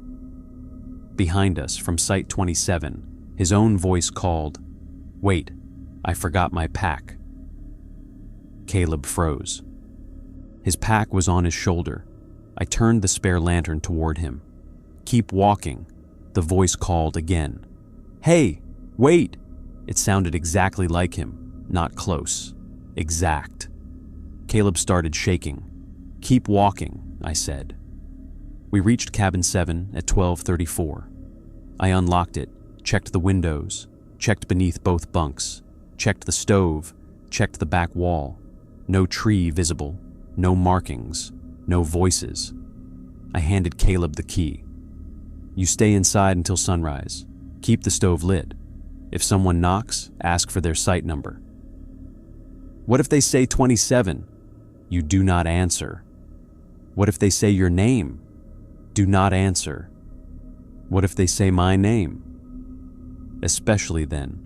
Behind us, from Site 27, his own voice called, "Wait, I forgot my pack." Caleb froze. His pack was on his shoulder. I turned the spare lantern toward him. "Keep walking," the voice called again. "Hey, wait!" It sounded exactly like him, not close. Exact. Caleb started shaking. "Keep walking," I said. We reached cabin 7 at 12:34. I unlocked it, checked the windows, checked beneath both bunks, checked the stove, checked the back wall. No tree visible, no markings, no voices. I handed Caleb the key. "You stay inside until sunrise. Keep the stove lit. If someone knocks, ask for their site number." "What if they say 27? You do not answer." "What if they say your name?" Do not answer. "What if they say my name?" Especially then.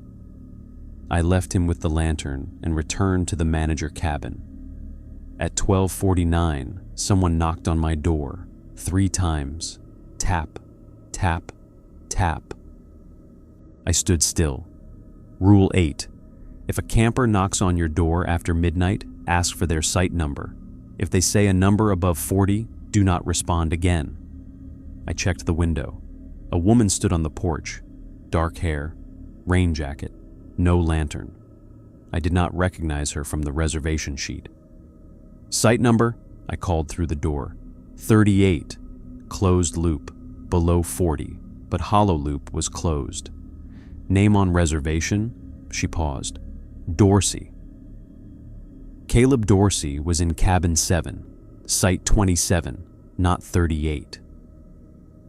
I left him with the lantern and returned to the manager cabin. At 12:49, someone knocked on my door 3 times. Tap, tap, tap. I stood still. Rule 8. If a camper knocks on your door after midnight, ask for their site number. If they say a number above 40, do not respond again. I checked the window. A woman stood on the porch. Dark hair, rain jacket, no lantern. I did not recognize her from the reservation sheet. "Site number," I called through the door. 38. Closed loop, below 40, but hollow loop was closed. "Name on reservation?" She paused. "Dorsey." Caleb Dorsey was in cabin 7, Site 27, not 38.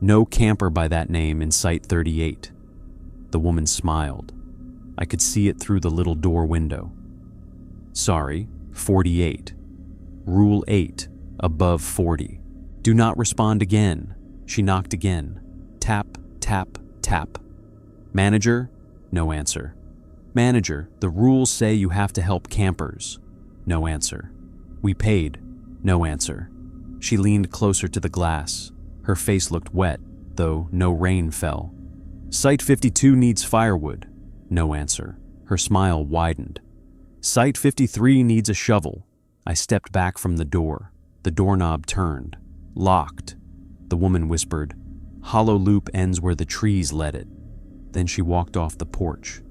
No camper by that name in Site 38. The woman smiled. I could see it through the little door window. "Sorry, 48. Rule 8, above 40. Do not respond again." She knocked again. Tap, tap, tap. "Manager?" No answer. "Manager, the rules say you have to help campers." No answer. "We paid." No answer. She leaned closer to the glass. Her face looked wet, though no rain fell. "Site 52 needs firewood." No answer. Her smile widened. "Site 53 needs a shovel." I stepped back from the door. The doorknob turned. Locked. The woman whispered, "Hollow loop ends where the trees led it." Then she walked off the porch.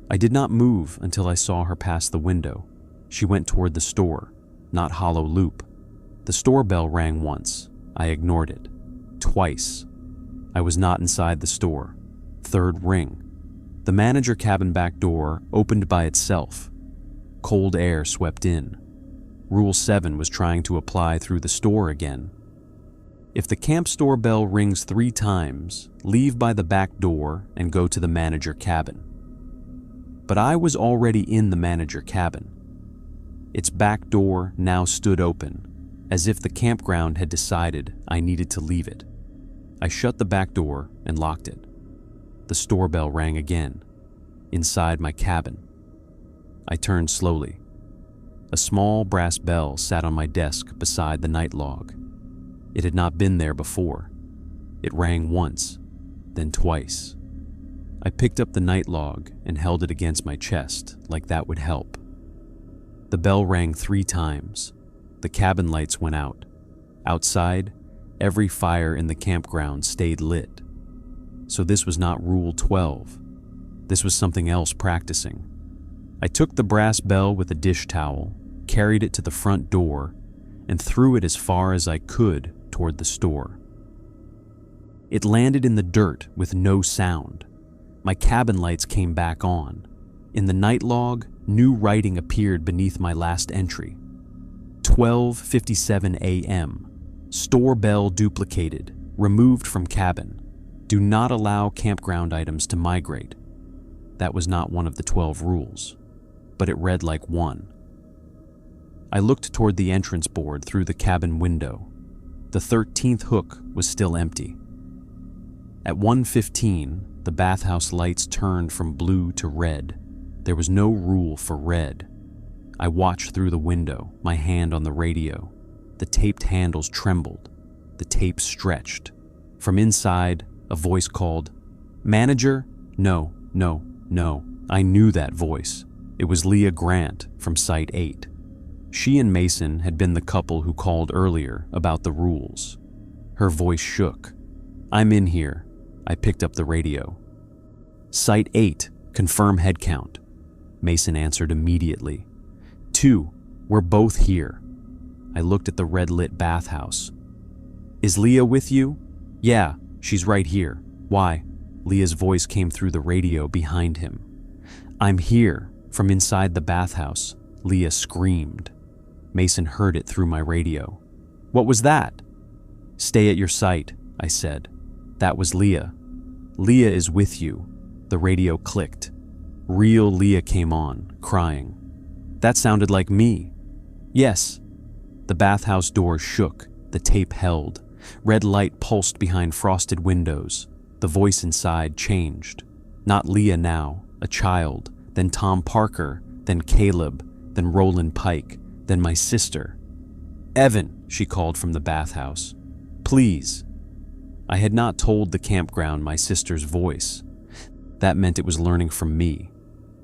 I did not move until I saw her pass the window. She went toward the store, not hollow loop. The store bell rang once. I ignored it. Twice. I was not inside the store. Third ring. The manager cabin back door opened by itself. Cold air swept in. Rule 7 was trying to apply through the store again. If the camp store bell rings 3 times, leave by the back door and go to the manager cabin. But I was already in the manager cabin. Its back door now stood open, as if the campground had decided I needed to leave it. I shut the back door and locked it. The store bell rang again, inside my cabin. I turned slowly. A small brass bell sat on my desk beside the night log. It had not been there before. It rang once, then twice. I picked up the night log and held it against my chest, like that would help. The bell rang 3 times. The cabin lights went out. Outside, every fire in the campground stayed lit. So this was not Rule 12. This was something else practicing. I took the brass bell with a dish towel, carried it to the front door, and threw it as far as I could toward the store. It landed in the dirt with no sound. My cabin lights came back on. In the night log, new writing appeared beneath my last entry. 12:57 a.m. Store bell duplicated, removed from cabin. Do not allow campground items to migrate. That was not one of the 12 rules, but it read like one. I looked toward the entrance board through the cabin window. The 13th hook was still empty. At 1:15, the bathhouse lights turned from blue to red. There was no rule for red. I watched through the window, my hand on the radio. The taped handles trembled. The tape stretched. From inside, a voice called, "Manager? No, no, no." I knew that voice. It was Leah Grant from Site 8. She and Mason had been the couple who called earlier about the rules. Her voice shook. "I'm in here." I picked up the radio. "Site 8, confirm head count." Mason answered immediately. 2, we're both here." I looked at the red-lit bathhouse. "Is Leah with you?" "Yeah, she's right here." "Why?" Leah's voice came through the radio behind him. "I'm here." From inside the bathhouse, Leah screamed. Mason heard it through my radio. "What was that?" "Stay at your site," I said. That was Leah. "Leah is with you." The radio clicked. Real Leah came on, crying. "That sounded like me." "Yes." The bathhouse door shook. The tape held. Red light pulsed behind frosted windows. The voice inside changed. Not Leah now, a child, then Tom Parker, then Caleb, then Roland Pike, then my sister. "Evan," she called from the bathhouse. "Please." I had not told the campground my sister's voice. That meant it was learning from me.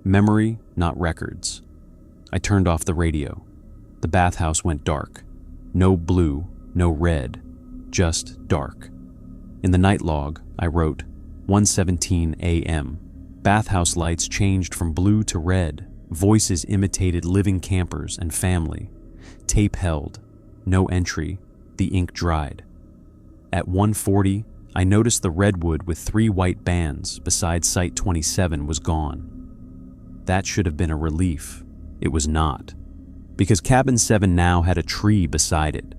Memory, not records. I turned off the radio. The bathhouse went dark. No blue, no red, just dark. In the night log, I wrote 1:17 a.m. Bathhouse lights changed from blue to red. Voices imitated living campers and family. Tape held. No entry. The ink dried. At 1:40, I noticed the redwood with 3 white bands beside Site 27 was gone. That should have been a relief. It was not, because Cabin 7 now had a tree beside it.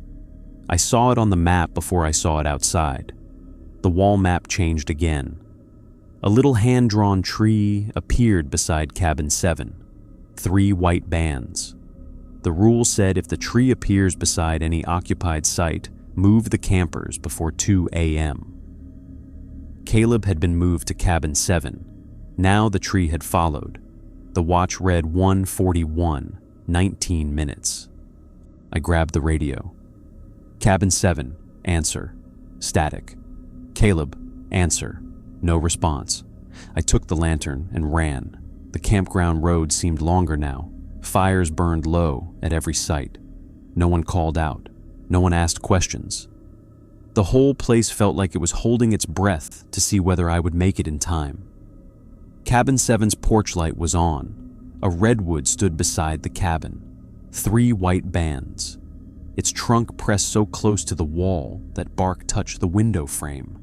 I saw it on the map before I saw it outside. The wall map changed again. A little hand-drawn tree appeared beside Cabin 7. 3 white bands. The rule said if the tree appears beside any occupied site, move the campers before 2 a.m. Caleb had been moved to Cabin 7. Now the tree had followed. The watch read 1:41, 19 minutes. I grabbed the radio. Cabin 7, answer. Static. Caleb, answer. No response. I took the lantern and ran. The campground road seemed longer now. Fires burned low at every site. No one called out. No one asked questions. The whole place felt like it was holding its breath to see whether I would make it in time. Cabin 7's porch light was on. A redwood stood beside the cabin. 3 white bands. Its trunk pressed so close to the wall that bark touched the window frame.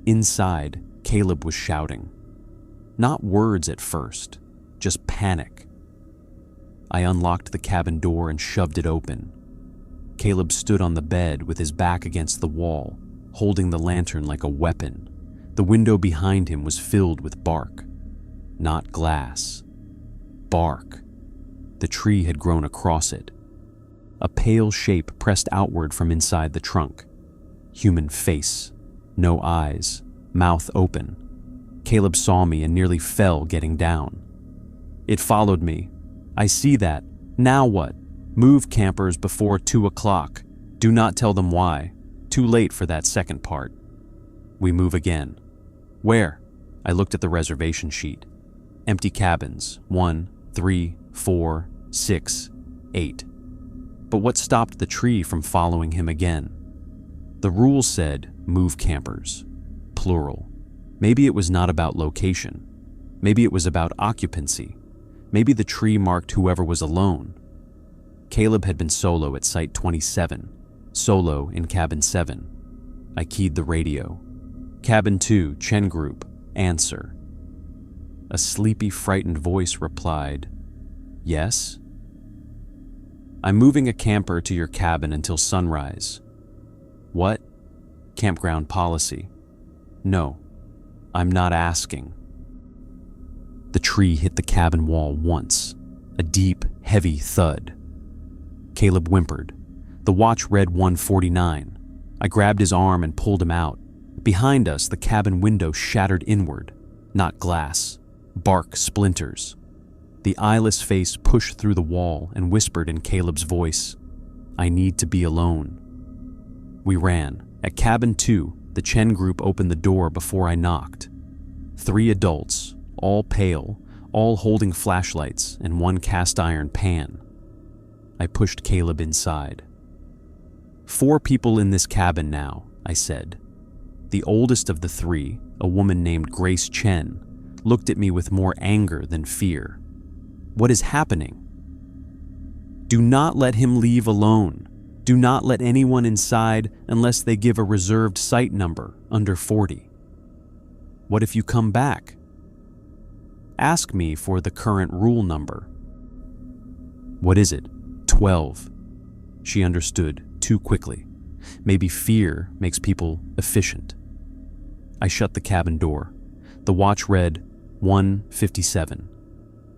Inside, Caleb was shouting. Not words at first, just panic. I unlocked the cabin door and shoved it open. Caleb stood on the bed with his back against the wall, holding the lantern like a weapon. The window behind him was filled with bark. Not glass. Bark. The tree had grown across it. A pale shape pressed outward from inside the trunk. Human face. No eyes. Mouth open. Caleb saw me and nearly fell getting down. It followed me. I see that. Now what? Move, campers, before 2 o'clock. Do not tell them why. Too late for that second part. We move again. Where? I looked at the reservation sheet. Empty cabins. 1, 3, 4, 6, 8. But what stopped the tree from following him again? The rule said, move, campers. Plural. Maybe it was not about location. Maybe it was about occupancy. Maybe the tree marked whoever was alone. Caleb had been solo at Site 27, solo in Cabin 7. I keyed the radio. Cabin 2, Chen Group, answer. A sleepy, frightened voice replied, yes? I'm moving a camper to your cabin until sunrise. What? Campground policy. No, I'm not asking. The tree hit the cabin wall once, a deep, heavy thud. Caleb whimpered. The watch read 1:49. I grabbed his arm and pulled him out. Behind us, the cabin window shattered inward, not glass, bark splinters. The eyeless face pushed through the wall and whispered in Caleb's voice, I need to be alone. We ran. At Cabin 2, the Chen Group opened the door before I knocked. 3 adults, all pale, all holding flashlights and 1 cast iron pan. I pushed Caleb inside. 4 people in this cabin now, I said. The oldest of the 3, a woman named Grace Chen, looked at me with more anger than fear. What is happening? Do not let him leave alone. Do not let anyone inside unless they give a reserved site number under 40. What if you come back? Ask me for the current rule number. What is it? 12. She understood too quickly. Maybe fear makes people efficient. I shut the cabin door. The watch read 1:57.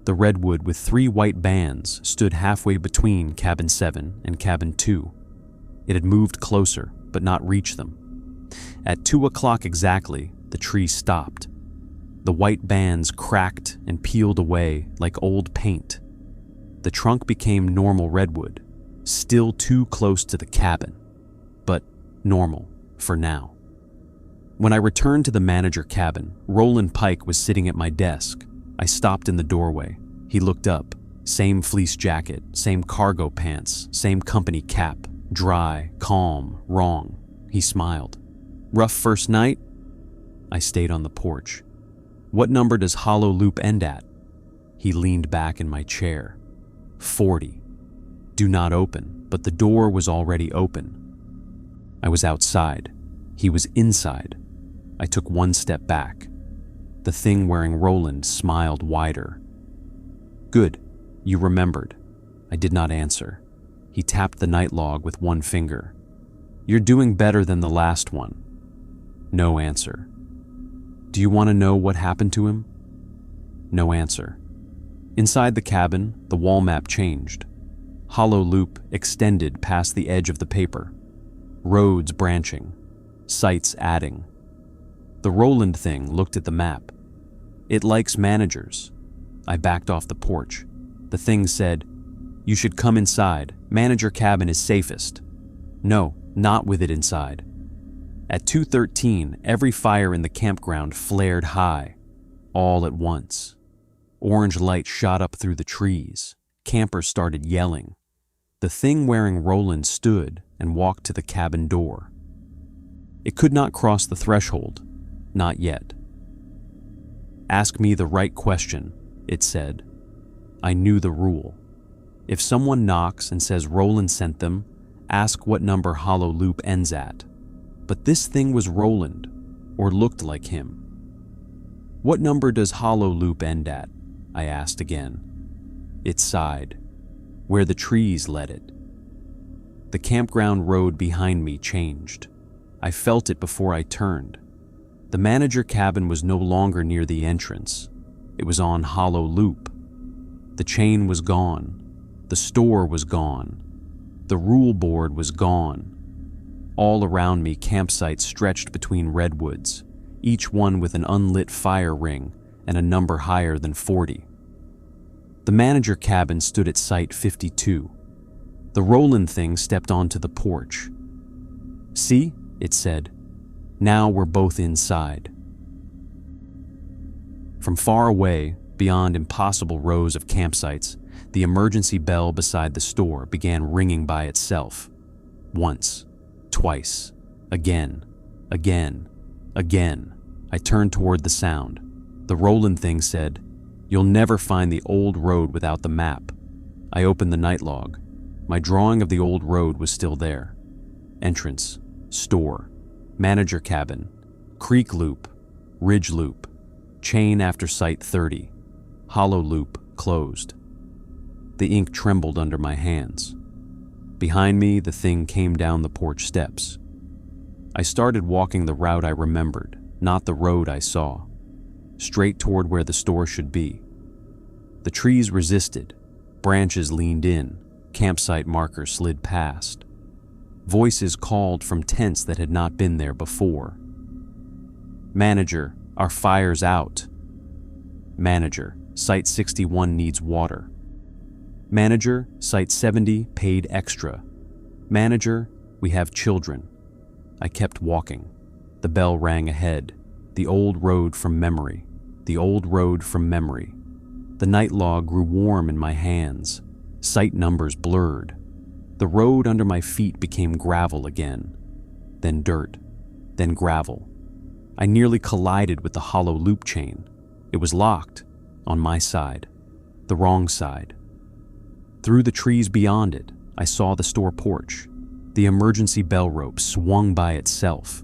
The redwood with 3 white bands stood halfway between Cabin 7 and Cabin 2. It had moved closer, but not reached them. At 2 o'clock exactly, the tree stopped. The white bands cracked and peeled away like old paint. The trunk became normal redwood, still too close to the cabin, but normal for now. When I returned to the manager cabin, Roland Pike was sitting at my desk. I stopped in the doorway. He looked up. Same fleece jacket, same cargo pants, same company cap. Dry, calm, wrong. He smiled. Rough first night? I stayed on the porch. What number does Hollow Loop end at? He leaned back in my chair. 40. Do not open, but the door was already open. I was outside. He was inside. I took 1 step back. The thing wearing Roland smiled wider. Good, you remembered. I did not answer. He tapped the night log with 1 finger. You're doing better than the last one. No answer. Do you want to know what happened to him? No answer. Inside the cabin, the wall map changed. Hollow Loop extended past the edge of the paper. Roads branching. Sites adding. The Roland thing looked at the map. It likes managers. I backed off the porch. The thing said, you should come inside. Manager cabin is safest. No, not with it inside. At 2:13, every fire in the campground flared high, all at once. Orange light shot up through the trees. Campers started yelling. The thing wearing Roland stood and walked to the cabin door. It could not cross the threshold, not yet. "Ask me the right question," it said. I knew the rule. If someone knocks and says Roland sent them, ask what number Hollow Loop ends at. But this thing was Roland, or looked like him. "What number does Hollow Loop end at?" I asked again. It sighed. "Where the trees led it." The campground road behind me changed. I felt it before I turned. The manager cabin was no longer near the entrance. It was on Hollow Loop. The chain was gone. The store was gone. The rule board was gone. All around me, campsites stretched between redwoods, each one with an unlit fire ring and a number higher than 40. The manager cabin stood at Site 52. The Roland thing stepped onto the porch. "See?" it said. "Now we're both inside." From far away, beyond impossible rows of campsites, the emergency bell beside the store began ringing by itself. Once, twice, again, again, again. I turned toward the sound. The Roland thing said, "You'll never find the old road without the map." I opened the night log. My drawing of the old road was still there. Entrance, store, manager cabin, creek loop, ridge loop, chain after Site 30, Hollow Loop closed. The ink trembled under my hands. Behind me, the thing came down the porch steps. I started walking the route I remembered, not the road I saw, straight toward where the store should be. The trees resisted, branches leaned in, campsite markers slid past. Voices called from tents that had not been there before. "Manager, our fire's out." "Manager, Site 61 needs water." "Manager, Site 70 paid extra." "Manager, we have children." I kept walking. The bell rang ahead. The old road from memory. The old road from memory. The night log grew warm in my hands. Site numbers blurred. The road under my feet became gravel again. Then dirt. Then gravel. I nearly collided with the Hollow Loop chain. It was locked. On my side. The wrong side. Through the trees beyond it, I saw the store porch. The emergency bell rope swung by itself.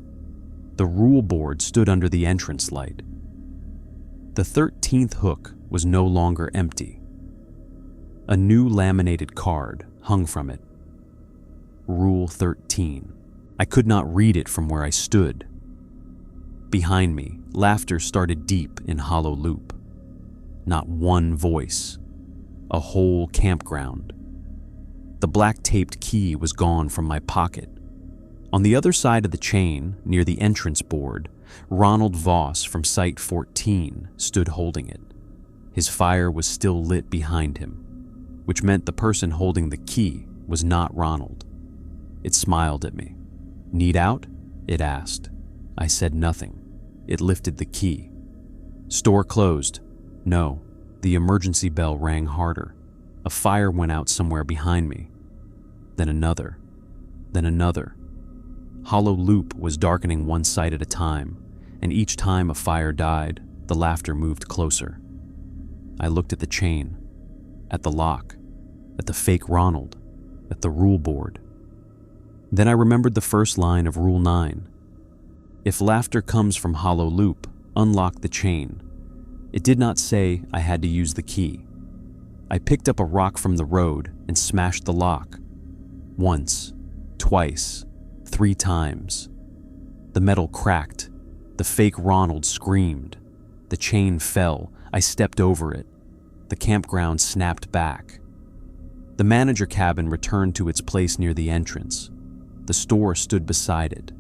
The rule board stood under the entrance light. The 13th hook was no longer empty. A new laminated card hung from it. Rule 13. I could not read it from where I stood. Behind me, laughter started deep in Hollow Loop. Not one voice. A whole campground. The black-taped key was gone from my pocket. On the other side of the chain, near the entrance board, Ronald Voss from Site 14 stood holding it. His fire was still lit behind him, which meant the person holding the key was not Ronald. It smiled at me. "Need out?" it asked. I said nothing. It lifted the key. "Store closed." "No." The emergency bell rang harder. A fire went out somewhere behind me. Then another. Then another. Hollow Loop was darkening one side at a time, and each time a fire died, the laughter moved closer. I looked at the chain, at the lock, at the fake Ronald, at the rule board. Then I remembered the first line of Rule 9. If laughter comes from Hollow Loop, unlock the chain. It did not say I had to use the key. I picked up a rock from the road and smashed the lock. Once, twice, 3 times. The metal cracked. The fake Ronald screamed. The chain fell. I stepped over it. The campground snapped back. The manager cabin returned to its place near the entrance. The store stood beside it.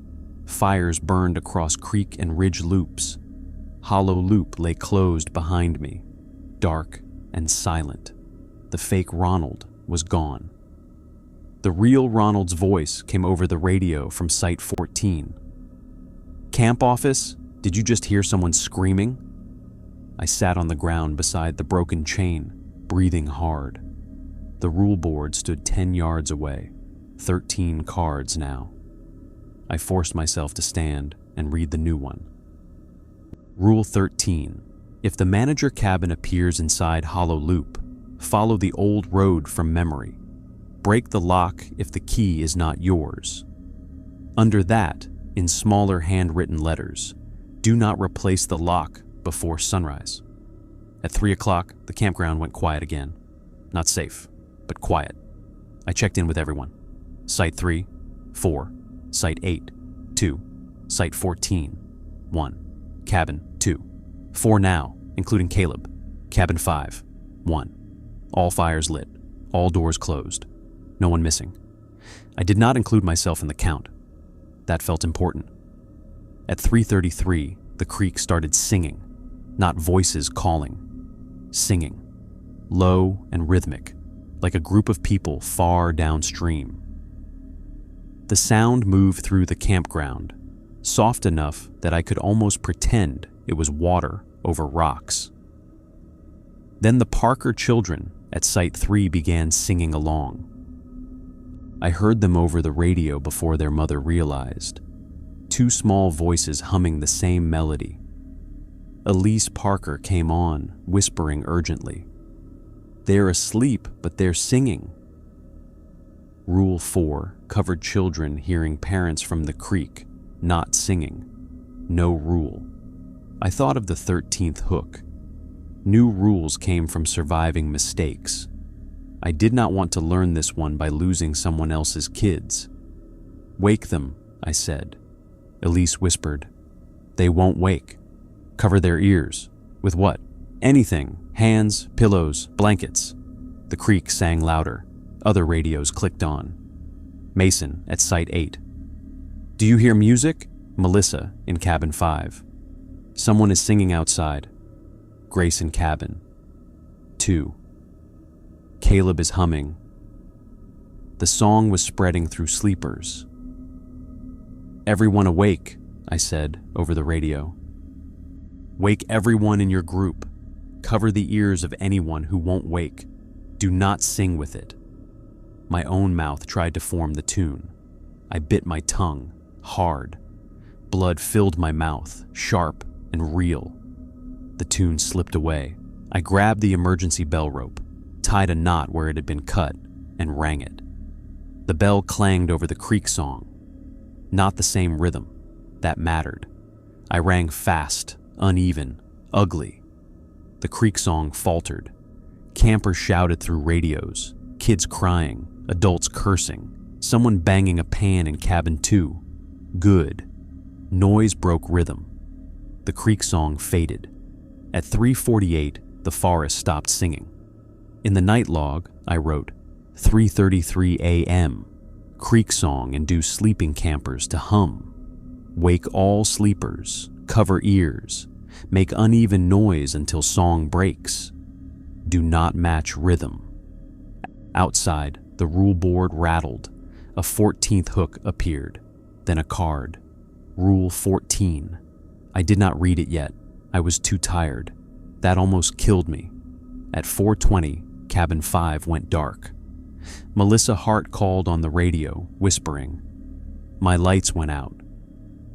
Fires burned across creek and ridge loops. Hollow Loop lay closed behind me, dark and silent. The fake Ronald was gone. The real Ronald's voice came over the radio from Site 14. "Camp office, did you just hear someone screaming?" I sat on the ground beside the broken chain, breathing hard. The rule board stood 10 yards away, 13 cards now. I forced myself to stand and read the new one. Rule 13. If the manager cabin appears inside Hollow Loop, follow the old road from memory. Break the lock if the key is not yours. Under that, in smaller handwritten letters, do not replace the lock before sunrise. At 3 o'clock, the campground went quiet again. Not safe, but quiet. I checked in with everyone. Site 3, 4, Site 8, 2, Site 14, 1, Cabin 2, 4 now, including Caleb, Cabin 5, 1. All fires lit, all doors closed, no one missing. I did not include myself in the count. That felt important. At 3:33, the creek started singing, not voices calling. Singing, low and rhythmic, like a group of people far downstream. The sound moved through the campground, soft enough that I could almost pretend it was water over rocks. Then the Parker children at Site 3 began singing along. I heard them over the radio before their mother realized. 2 small voices humming the same melody. Elise Parker came on, whispering urgently. They're asleep, but they're singing. Rule 4 covered children hearing parents from the creek, not singing. No rule. I thought of the 13th hook. New rules came from surviving mistakes. I did not want to learn this one by losing someone else's kids. Wake them, I said. Elise whispered. They won't wake. Cover their ears. With what? Anything. Hands, pillows, blankets. The creek sang louder. Other radios clicked on. Mason at Site 8. Do you hear music? Melissa in Cabin 5. Someone is singing outside. Grace in Cabin 2. Caleb is humming. The song was spreading through sleepers. Everyone awake, I said over the radio. Wake everyone in your group. Cover the ears of anyone who won't wake. Do not sing with it. My own mouth tried to form the tune. I bit my tongue, hard. Blood filled my mouth, sharp and real. The tune slipped away. I grabbed the emergency bell rope, tied a knot where it had been cut, and rang it. The bell clanged over the creek song. Not the same rhythm. That mattered. I rang fast, uneven, ugly. The creek song faltered. Campers shouted through radios, kids crying, adults cursing, someone banging a pan in Cabin 2. Good. Noise broke rhythm. The creek song faded. At 3:48, the forest stopped singing. In the night log, I wrote, 3:33 a.m., creek song induced sleeping campers to hum. Wake all sleepers, cover ears, make uneven noise until song breaks. Do not match rhythm. Outside, the rule board rattled. A 14th hook appeared, then a card. Rule 14. I did not read it yet. I was too tired. That almost killed me. At 4:20, Cabin 5 went dark. Melissa Hart called on the radio, whispering. My lights went out.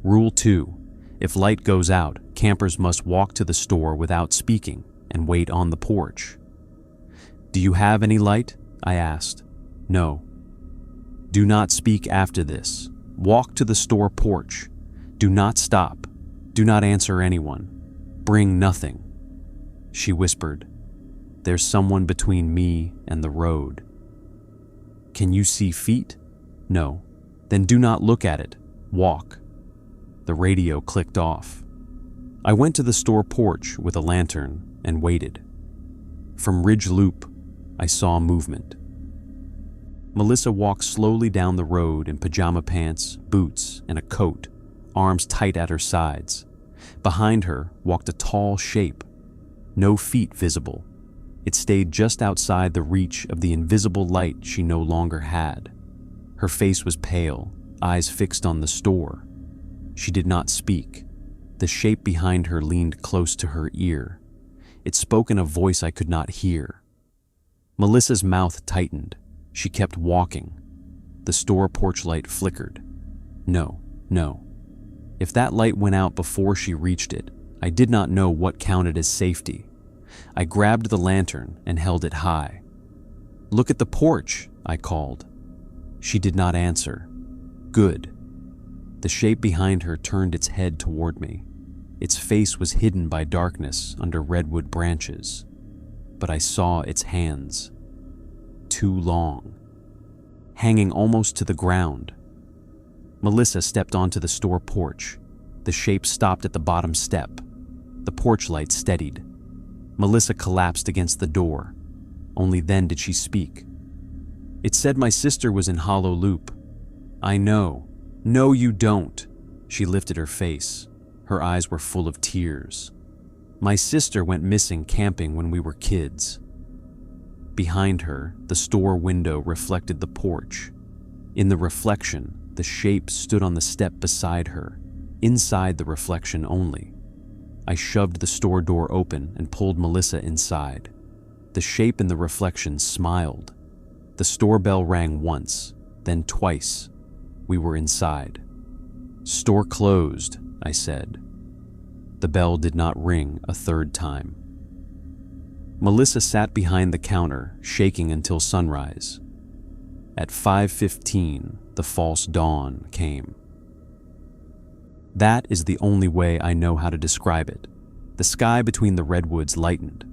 Rule 2. If light goes out, campers must walk to the store without speaking and wait on the porch. Do you have any light? I asked. No. Do not speak after this. Walk to the store porch. Do not stop. Do not answer anyone. Bring nothing. She whispered. There's someone between me and the road. Can you see feet? No. Then do not look at it. Walk. The radio clicked off. I went to the store porch with a lantern and waited. From Ridge Loop, I saw movement. Melissa walked slowly down the road in pajama pants, boots, and a coat, arms tight at her sides. Behind her walked a tall shape. No feet visible. It stayed just outside the reach of the invisible light she no longer had. Her face was pale, eyes fixed on the store. She did not speak. The shape behind her leaned close to her ear. It spoke in a voice I could not hear. Melissa's mouth tightened. She kept walking. The store porch light flickered. No. If that light went out before she reached it, I did not know what counted as safety. I grabbed the lantern and held it high. "Look at the porch," I called. She did not answer. Good. The shape behind her turned its head toward me. Its face was hidden by darkness under redwood branches, but I saw its hands. Too long. Hanging almost to the ground. Melissa stepped onto the store porch. The shape stopped at the bottom step. The porch light steadied. Melissa collapsed against the door. Only then did she speak. "It said my sister was in Hollow Loop." "I know." "No, you don't." She lifted her face. Her eyes were full of tears. "My sister went missing camping when we were kids." Behind her, the store window reflected the porch. In the reflection, the shape stood on the step beside her, inside the reflection only. I shoved the store door open and pulled Melissa inside. The shape in the reflection smiled. The store bell rang once, then twice. We were inside. "Store closed," I said. The bell did not ring a third time. Melissa sat behind the counter, shaking until sunrise. At 5:15, the false dawn came. That is the only way I know how to describe it. The sky between the redwoods lightened.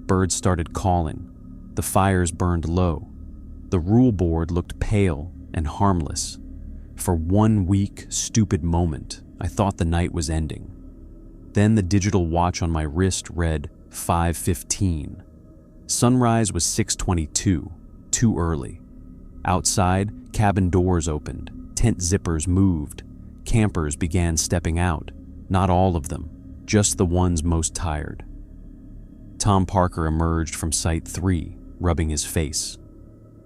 Birds started calling. The fires burned low. The rule board looked pale and harmless. For 1 weak, stupid moment, I thought the night was ending. Then the digital watch on my wrist read 5:15. Sunrise was 6:22, too early. Outside, cabin doors opened, tent zippers moved, campers began stepping out. Not all of them, just the ones most tired. Tom Parker emerged from Site 3, rubbing his face.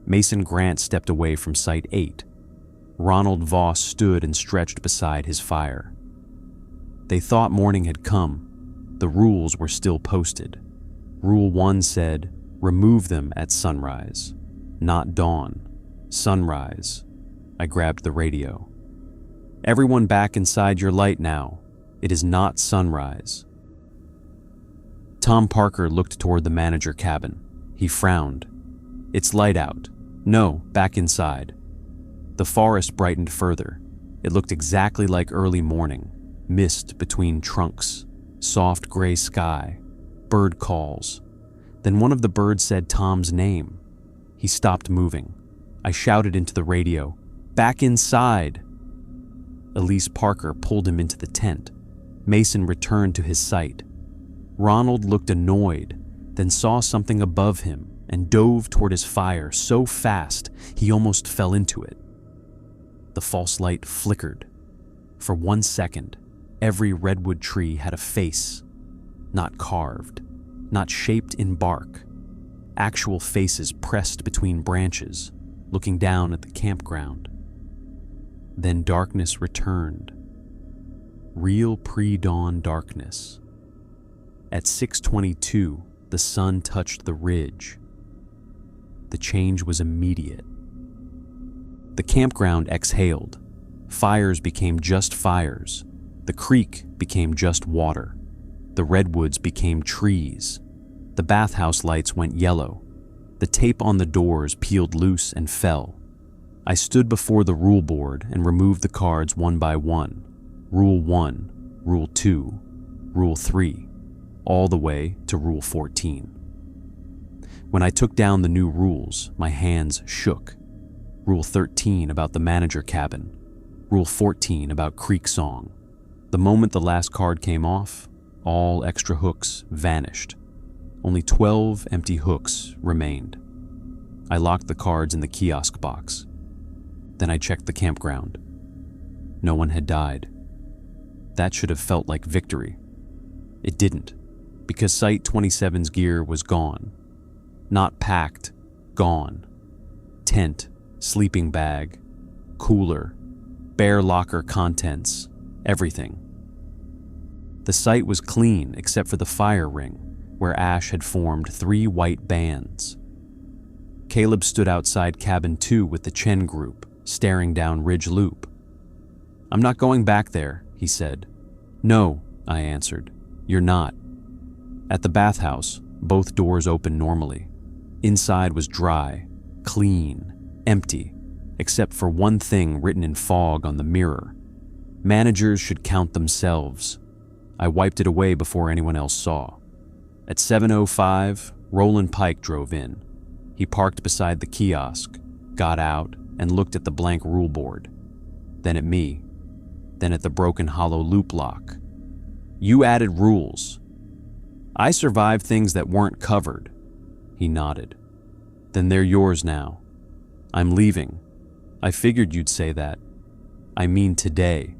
Mason Grant stepped away from Site 8. Ronald Voss stood and stretched beside his fire. They thought morning had come. The rules were still posted. Rule 1 said, remove them at sunrise. Not dawn. Sunrise. I grabbed the radio. Everyone back inside your light now. It is not sunrise. Tom Parker looked toward the manager cabin. He frowned. It's light out. No, back inside. The forest brightened further. It looked exactly like early morning. Mist between trunks. Soft gray sky. Bird calls. Then one of the birds said Tom's name. He stopped moving. I shouted into the radio, back inside. Elise Parker pulled him into the tent. Mason returned to his site. Ronald looked annoyed, then saw something above him and dove toward his fire so fast he almost fell into it. The false light flickered. For 1 second, every redwood tree had a face, not carved, not shaped in bark. Actual faces pressed between branches, looking down at the campground. Then darkness returned. Real pre-dawn darkness. At 6:22, the sun touched the ridge. The change was immediate. The campground exhaled. Fires became just fires. The creek became just water. The redwoods became trees. The bathhouse lights went yellow. The tape on the doors peeled loose and fell. I stood before the rule board and removed the cards one by one. Rule 1, Rule 2, Rule 3, all the way to Rule 14. When I took down the new rules, my hands shook. Rule 13 about the manager cabin. Rule 14 about creek song. The moment the last card came off, all extra hooks vanished. Only 12 empty hooks remained. I locked the cards in the kiosk box. Then I checked the campground. No one had died. That should have felt like victory. It didn't, because Site 27's gear was gone. Not packed, gone. Tent, sleeping bag, cooler, bear locker contents, everything. The site was clean except for the fire ring, where ash had formed 3 white bands. Caleb stood outside cabin 2 with the Chen group, staring down Ridge Loop. "I'm not going back there," he said. "No," I answered. "You're not." At the bathhouse, both doors opened normally. Inside was dry, clean, empty, except for one thing written in fog on the mirror. "Managers should count themselves." I wiped it away before anyone else saw. At 7:05, Roland Pike drove in. He parked beside the kiosk, got out, and looked at the blank rule board. Then at me. Then at the broken hollow loop lock. "You added rules." "I survived things that weren't covered." He nodded. "Then they're yours now." "I'm leaving." "I figured you'd say that." "I mean today."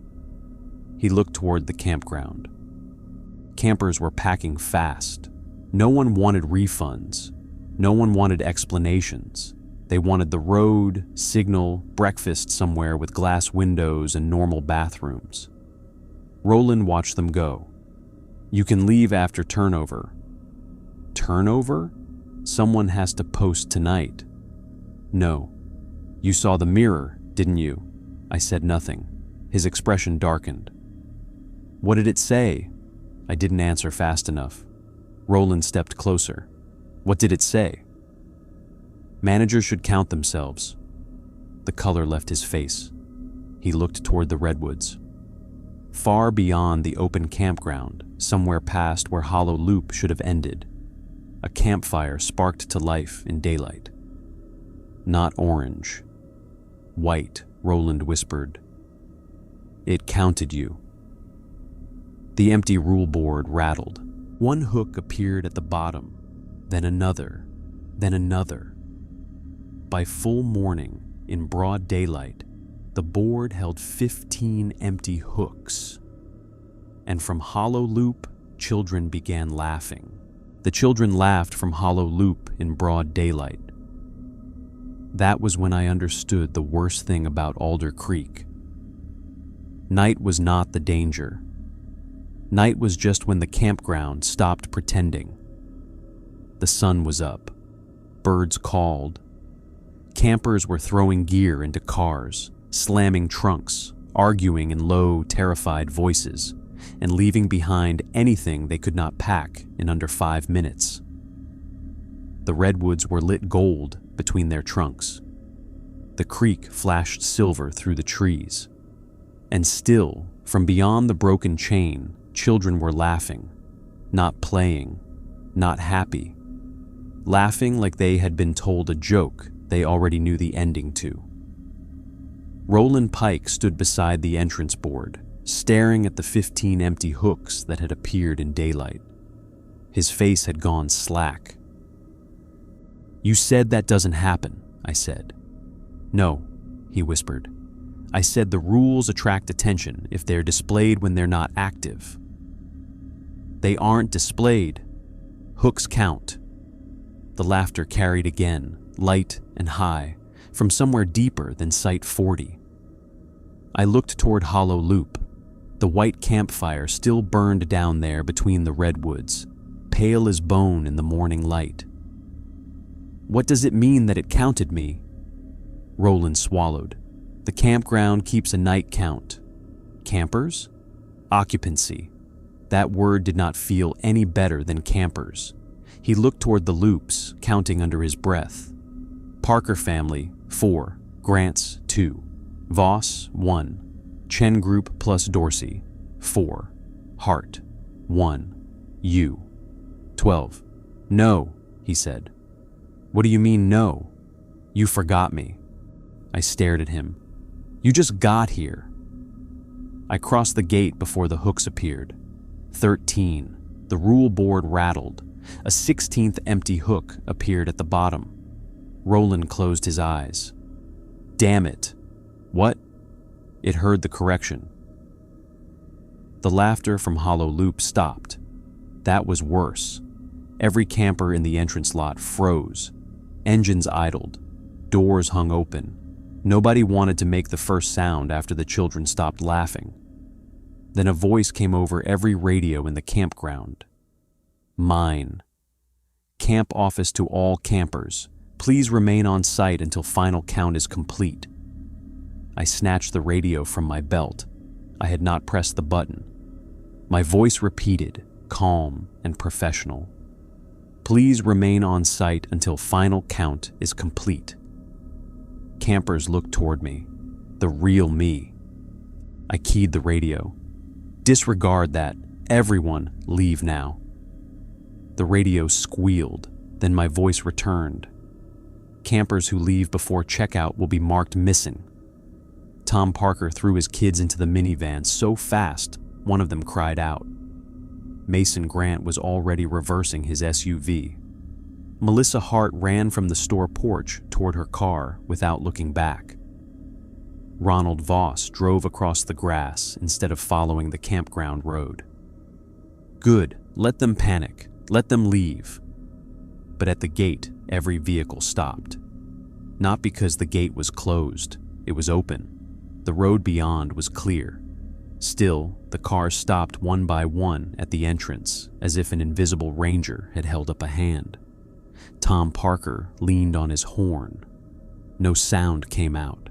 He looked toward the campground. Campers were packing fast. No one wanted refunds. No one wanted explanations. They wanted the road, signal, breakfast somewhere with glass windows and normal bathrooms. Roland watched them go. "You can leave after turnover." "Turnover? Someone has to post tonight." "No." "You saw the mirror, didn't you?" I said nothing. His expression darkened. "What did it say?" I didn't answer fast enough. Roland stepped closer. "What did it say?" "Managers should count themselves." The color left his face. He looked toward the redwoods. Far beyond the open campground, somewhere past where Hollow Loop should have ended, a campfire sparked to life in daylight. "Not orange. White," Roland whispered. "It counted you." The empty rule board rattled. One hook appeared at the bottom, then another, then another. By full morning, in broad daylight, the board held 15 empty hooks. And from Hollow Loop, children began laughing. The children laughed from Hollow Loop in broad daylight. That was when I understood the worst thing about Alder Creek. Night was not the danger. Night was just when the campground stopped pretending. The sun was up. Birds called. Campers were throwing gear into cars, slamming trunks, arguing in low, terrified voices, and leaving behind anything they could not pack in under 5 minutes. The redwoods were lit gold between their trunks. The creek flashed silver through the trees. And still, from beyond the broken chain, children were laughing, not playing, not happy. Laughing like they had been told a joke they already knew the ending to. Roland Pike stood beside the entrance board, staring at the 15 empty hooks that had appeared in daylight. His face had gone slack. "You said that doesn't happen," I said. "No," he whispered. "I said the rules attract attention if they're displayed when they're not active." "They aren't displayed. Hooks count." The laughter carried again, light and high, from somewhere deeper than Site 40. I looked toward Hollow Loop. The white campfire still burned down there between the redwoods, pale as bone in the morning light. "What does it mean that it counted me?" Roland swallowed. "The campground keeps a night count." "Campers?" "Occupancy." That word did not feel any better than campers. He looked toward the loops, counting under his breath. "Parker family, 4. Grants, 2. Voss, 1. Chen group plus Dorsey, 4. Hart, 1. You, 12. "No," he said. "What do you mean, no?" "You forgot me." I stared at him. "You just got here." I crossed the gate before the hooks appeared. 13. The rule board rattled. A 16th empty hook appeared at the bottom. Roland closed his eyes. "Damn it." "What?" It heard the correction. The laughter from Hollow Loop stopped. That was worse. Every camper in the entrance lot froze. Engines idled. Doors hung open. Nobody wanted to make the first sound after the children stopped laughing. Then a voice came over every radio in the campground. Mine. "Camp office to all campers. Please remain on site until final count is complete. I snatched the radio from my belt. I had not pressed the button. My voice repeated, calm and professional. Please remain on site until final count is complete. Campers looked toward me, the real me. I keyed the radio. Disregard that. Everyone, leave now. The radio squealed, then my voice returned. Campers who leave before checkout will be marked missing. Tom Parker threw his kids into the minivan so fast, one of them cried out. Mason Grant was already reversing his SUV. Melissa Hart ran from the store porch toward her car without looking back. Ronald Voss drove across the grass instead of following the campground road. Good, let them panic, let them leave. But at the gate, every vehicle stopped. Not because the gate was closed, it was open. The road beyond was clear. Still, the cars stopped one by one at the entrance, as if an invisible ranger had held up a hand. Tom Parker leaned on his horn. No sound came out.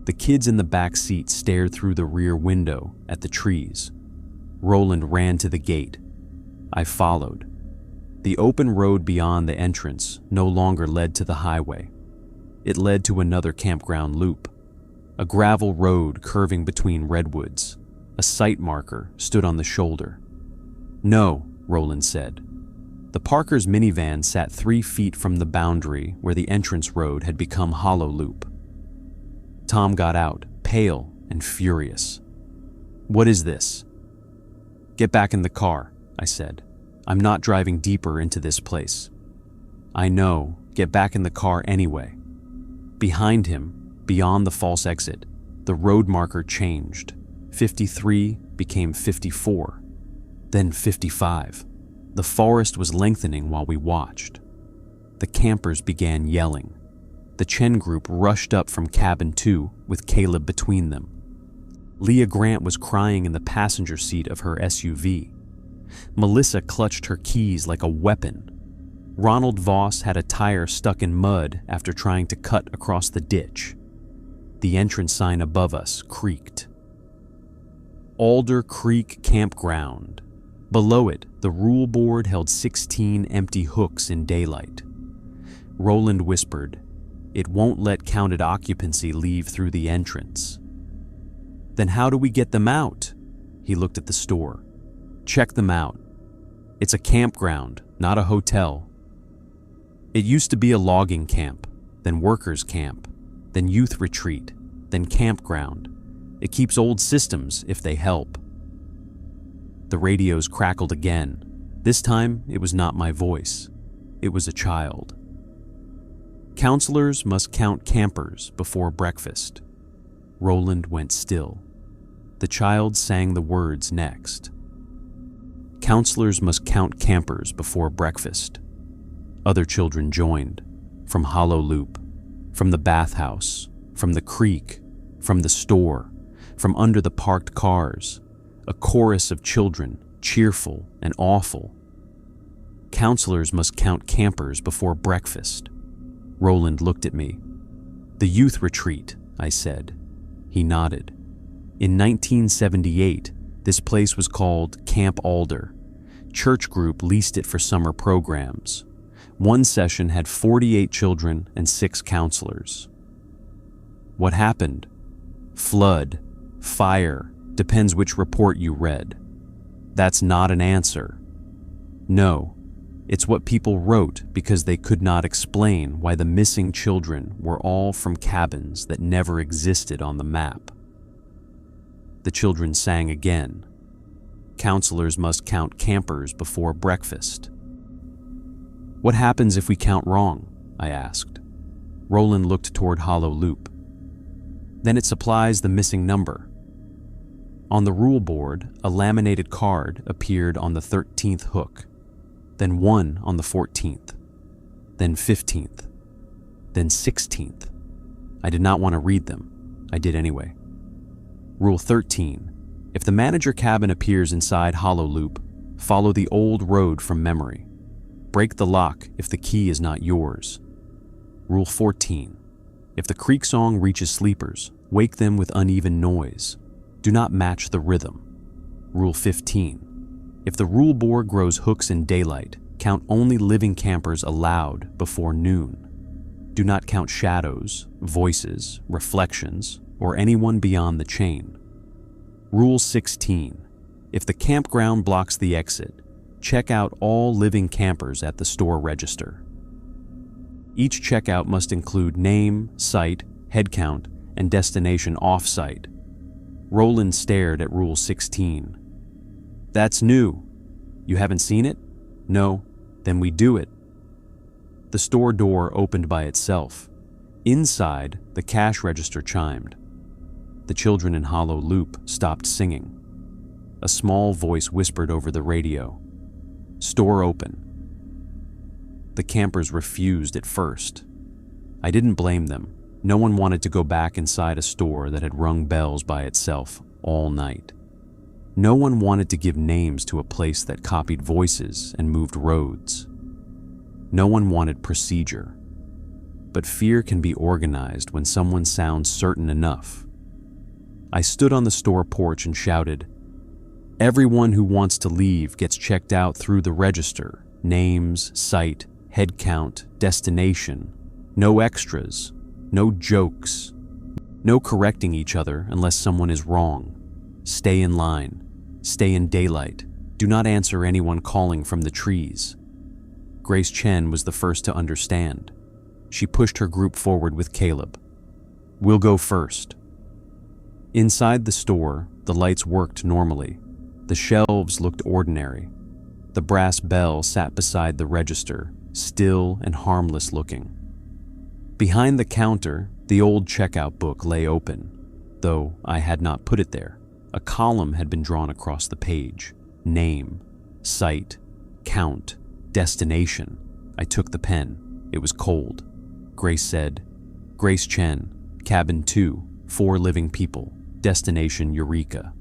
The kids in the back seat stared through the rear window at the trees. Roland ran to the gate. I followed. The open road beyond the entrance no longer led to the highway. It led to another campground loop. A gravel road curving between redwoods. A site marker stood on the shoulder. No, Roland said. The Parkers' minivan sat 3 feet from the boundary where the entrance road had become hollow loop. Tom got out, pale and furious. What is this? Get back in the car, I said. I'm not driving deeper into this place. I know, get back in the car anyway. Behind him, beyond the false exit, the road marker changed. 53 became 54, then 55. The forest was lengthening while we watched. The campers began yelling. The Chen group rushed up from cabin 2 with Caleb between them. Leah Grant was crying in the passenger seat of her SUV. Melissa clutched her keys like a weapon. Ronald Voss had a tire stuck in mud after trying to cut across the ditch. The entrance sign above us creaked. Alder Creek Campground. Below it, the rule board held 16 empty hooks in daylight. Roland whispered, "It won't let counted occupancy leave through the entrance." Then how do we get them out? He looked at the store. Check them out. It's a campground, not a hotel. It used to be a logging camp, then workers' camp, then youth retreat, then campground. It keeps old systems if they help. The radios crackled again. This time, it was not my voice. It was a child. Counselors must count campers before breakfast. Roland went still. The child sang the words next. Counselors must count campers before breakfast. Other children joined, from Hollow Loop, from the bathhouse, from the creek, from the store, from under the parked cars, a chorus of children, cheerful and awful. Counselors must count campers before breakfast. Roland looked at me. The youth retreat, I said. He nodded. In 1978, this place was called Camp Alder. Church group leased it for summer programs. One session had 48 children and 6 counselors. What happened? Flood, fire, depends which report you read. That's not an answer. No, it's what people wrote because they could not explain why the missing children were all from cabins that never existed on the map. The children sang again. Counselors must count campers before breakfast. What happens if we count wrong? I asked. Roland looked toward Hollow Loop. Then it supplies the missing number. On the rule board, a laminated card appeared on the 13th hook, then one on the 14th, then 15th, then 16th. I did not want to read them. I did anyway. Rule 13. If the manager cabin appears inside Hollow Loop, follow the old road from memory. Break the lock if the key is not yours. Rule 14. If the creek song reaches sleepers, wake them with uneven noise. Do not match the rhythm. Rule 15. If the rule board grows hooks in daylight, count only living campers allowed before noon. Do not count shadows, voices, reflections, or anyone beyond the chain. Rule 16. If the campground blocks the exit, check out all living campers at the store register. Each checkout must include name, site, head count, and destination off-site. Roland stared at Rule 16. That's new. You haven't seen it? No, then we do it. The store door opened by itself. Inside, the cash register chimed. The children in Hollow Loop stopped singing. A small voice whispered over the radio. Store open. The campers refused at first. I didn't blame them. No one wanted to go back inside a store that had rung bells by itself all night. No one wanted to give names to a place that copied voices and moved roads. No one wanted procedure. But fear can be organized when someone sounds certain enough. I stood on the store porch and shouted, "Everyone who wants to leave gets checked out through the register. Names, site, head count, destination. No extras. No jokes. No correcting each other unless someone is wrong. Stay in line. Stay in daylight. Do not answer anyone calling from the trees." Grace Chen was the first to understand. She pushed her group forward with Caleb. "We'll go first." Inside the store, the lights worked normally. The shelves looked ordinary. The brass bell sat beside the register, still and harmless looking. Behind the counter, the old checkout book lay open, though I had not put it there. A column had been drawn across the page. Name, site, count, destination. I took the pen. It was cold. Grace said, "Grace Chen, cabin 2, 4 living people, destination Eureka."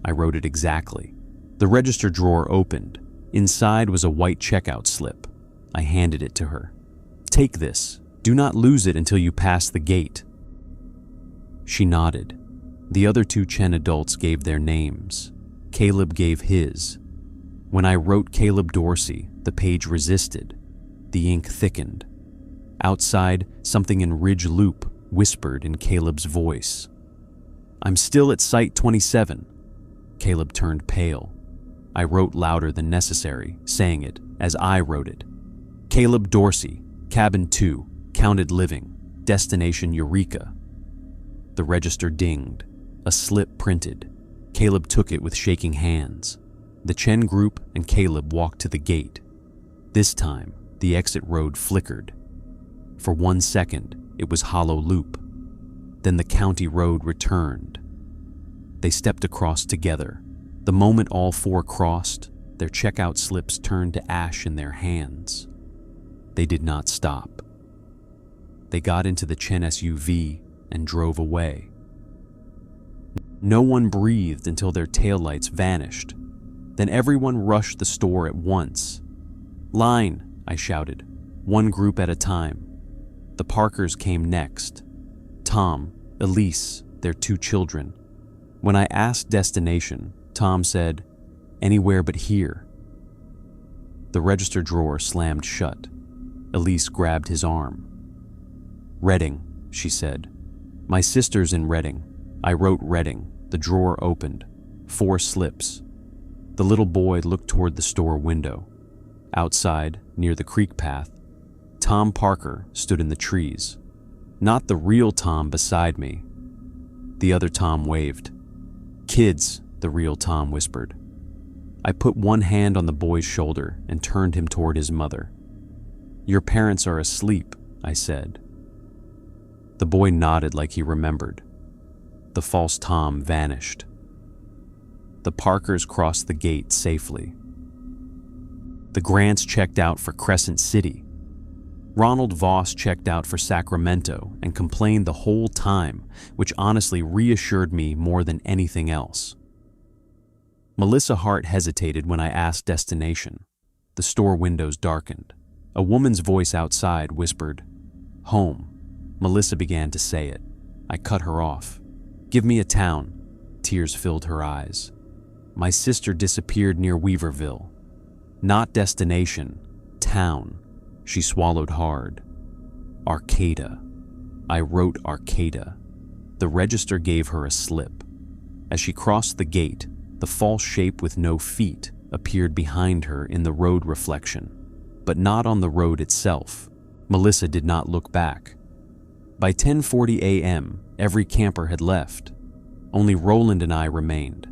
I wrote it exactly. The register drawer opened. Inside was a white checkout slip. I handed it to her. "Take this. Do not lose it until you pass the gate." She nodded. The other 2 Chen adults gave their names. Caleb gave his. When I wrote Caleb Dorsey, the page resisted. The ink thickened. Outside, something in Ridge Loop whispered in Caleb's voice. "I'm still at Site 27. Caleb turned pale. I wrote louder than necessary, saying it as I wrote it. "Caleb Dorsey, cabin 2, counted living, destination Eureka." The register dinged. A slip printed. Caleb took it with shaking hands. The Chen group and Caleb walked to the gate. This time, the exit road flickered. For 1 second, it was Hollow Loop. Then the county road returned. They stepped across together. The moment all 4 crossed, their checkout slips turned to ash in their hands. They did not stop. They got into the Chen SUV and drove away. No one breathed until their taillights vanished. Then everyone rushed the store at once. "Line," I shouted, 1 group at a time. The Parkers came next. Tom, Elise, their 2 children. When I asked destination, Tom said, "Anywhere but here." The register drawer slammed shut. Elise grabbed his arm. "Reading," she said. "My sister's in Reading." I wrote Reading. The drawer opened. 4 slips. The little boy looked toward the store window. Outside, near the creek path, Tom Parker stood in the trees. Not the real Tom beside me. The other Tom waved. "Kids," the real Tom whispered. I put one hand on the boy's shoulder and turned him toward his mother. "Your parents are asleep," I said. The boy nodded like he remembered. The false Tom vanished. The Parkers crossed the gate safely. The Grants checked out for Crescent City. Ronald Voss checked out for Sacramento and complained the whole time, which honestly reassured me more than anything else. Melissa Hart hesitated when I asked destination. The store windows darkened. A woman's voice outside whispered, "Home." Melissa began to say it. I cut her off. "Give me a town." Tears filled her eyes. "My sister disappeared near Weaverville." "Not destination, town." She swallowed hard. "Arcata." I wrote Arcata. The register gave her a slip. As she crossed the gate, the false shape with no feet appeared behind her in the road reflection, but not on the road itself. Melissa did not look back. By 10:40 a.m., every camper had left. Only Roland and I remained.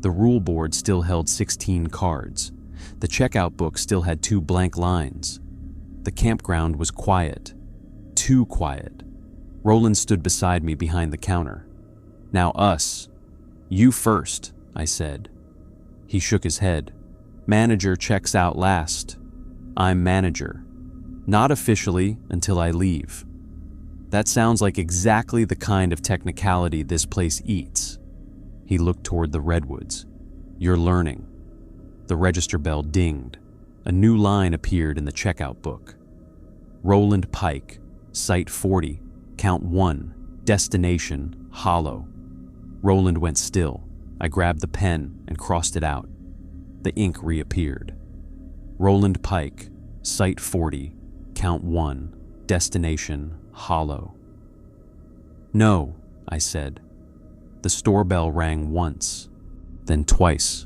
The rule board still held 16 cards. The checkout book still had 2 blank lines. The campground was quiet. Too quiet. Roland stood beside me behind the counter. "Now us. You first," I said. He shook his head. "Manager checks out last." "I'm manager. Not officially until I leave." "That sounds like exactly the kind of technicality this place eats." He looked toward the redwoods. "You're learning." The register bell dinged. A new line appeared in the checkout book. "Roland Pike, Site 40, Count 1, Destination, Hollow." Roland went still. I grabbed the pen and crossed it out. The ink reappeared. "Roland Pike, Site 40, Count 1, Destination, Hollow." "No," I said. The store bell rang once, then twice.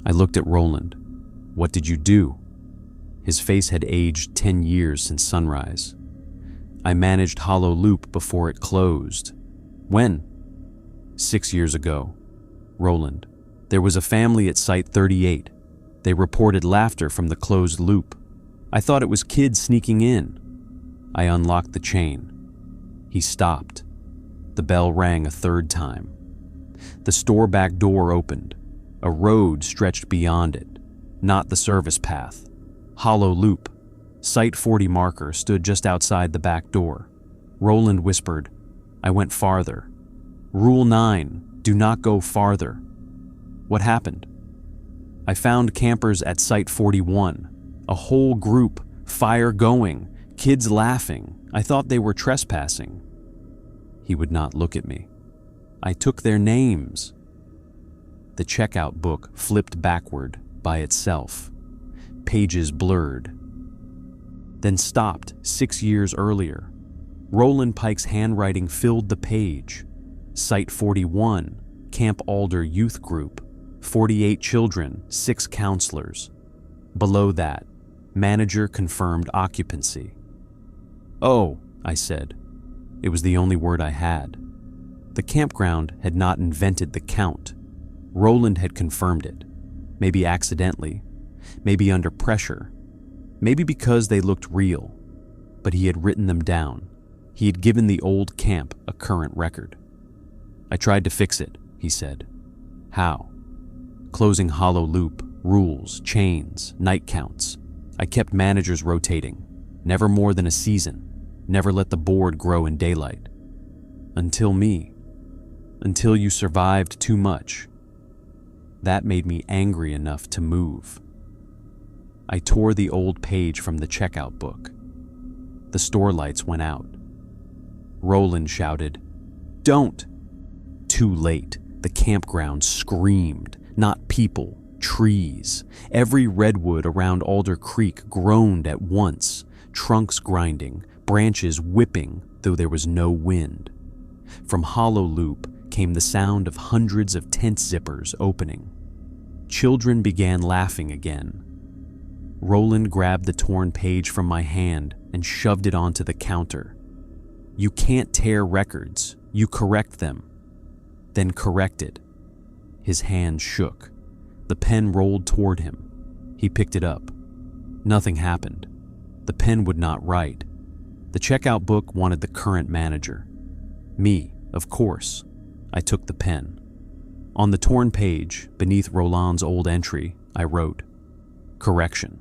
I looked at Roland. "What did you do?" His face had aged 10 years since sunrise. "I managed Hollow Loop before it closed." "When?" 6 years ago. "Roland, there was a family at Site 38. They reported laughter from the closed loop. I thought it was kids sneaking in." I unlocked the chain. He stopped. The bell rang a third time. The store back door opened. A road stretched beyond it, not the service path. Hollow Loop. Site 40 marker stood just outside the back door. Roland whispered. I went farther. "Rule 9, do not go farther." "What happened?" "I found campers at Site 41. A whole group, fire going, kids laughing. I thought they were trespassing." He would not look at me. "I took their names." The checkout book flipped backward by itself. Pages blurred. Then stopped 6 years earlier. Roland Pike's handwriting filled the page. Site 41, Camp Alder Youth Group, 48 children, 6 counselors. Below that, manager confirmed occupancy. "Oh," I said. It was the only word I had. The campground had not invented the count. Roland had confirmed it. Maybe accidentally, maybe under pressure, maybe because they looked real. But he had written them down. He had given the old camp a current record. "I tried to fix it," he said. "How?" "Closing Hollow Loop, rules, chains, night counts. I kept managers rotating. Never more than a season. Never let the board grow in daylight. Until me. Until you survived too much. That made me angry enough to move." I tore the old page from the checkout book. The store lights went out. Roland shouted, "Don't!" Too late. The campground screamed. Not people, trees. Every redwood around Alder Creek groaned at once, trunks grinding, branches whipping, though there was no wind. From Hollow Loop came the sound of hundreds of tent zippers opening. Children began laughing again. Roland grabbed the torn page from my hand and shoved it onto the counter. "You can't tear records. You correct them." "Then correct it." His hand shook. The pen rolled toward him. He picked it up. Nothing happened. The pen would not write. The checkout book wanted the current manager. Me, of course. I took the pen. On the torn page, beneath Roland's old entry, I wrote, "Correction.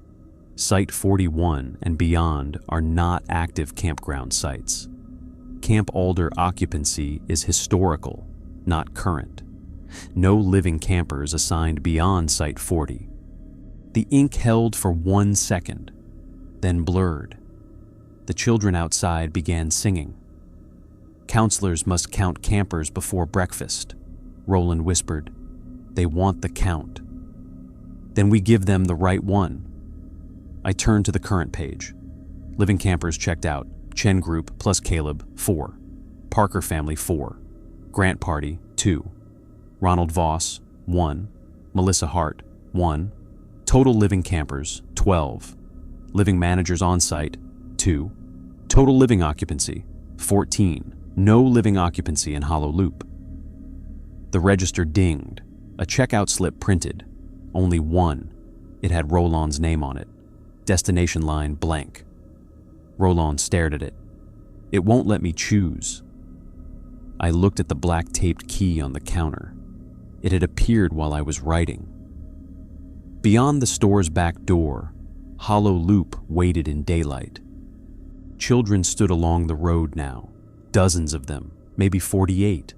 Site 41 and beyond are not active campground sites. Camp Alder occupancy is historical, not current. No living campers assigned beyond Site 40." The ink held for 1 second. then blurred. The children outside began singing. "Counselors must count campers before breakfast," Roland whispered. "They want the count." "Then we give them the right one." I turned to the current page. Living campers checked out. Chen Group plus Caleb, 4. Parker family, 4. Grant Party, 2. Ronald Voss, 1. Melissa Hart, 1. Total living campers, 12. Living managers on site, 2. Total living occupancy, 14. No living occupancy in Hollow Loop. The register dinged. A checkout slip printed. Only one. It had Roland's name on it. Destination line blank. Roland stared at it. "It won't let me choose." I looked at the black taped key on the counter. It had appeared while I was writing. Beyond the store's back door, Hollow Loop waited in daylight. Children stood along the road now, dozens of them, maybe 48.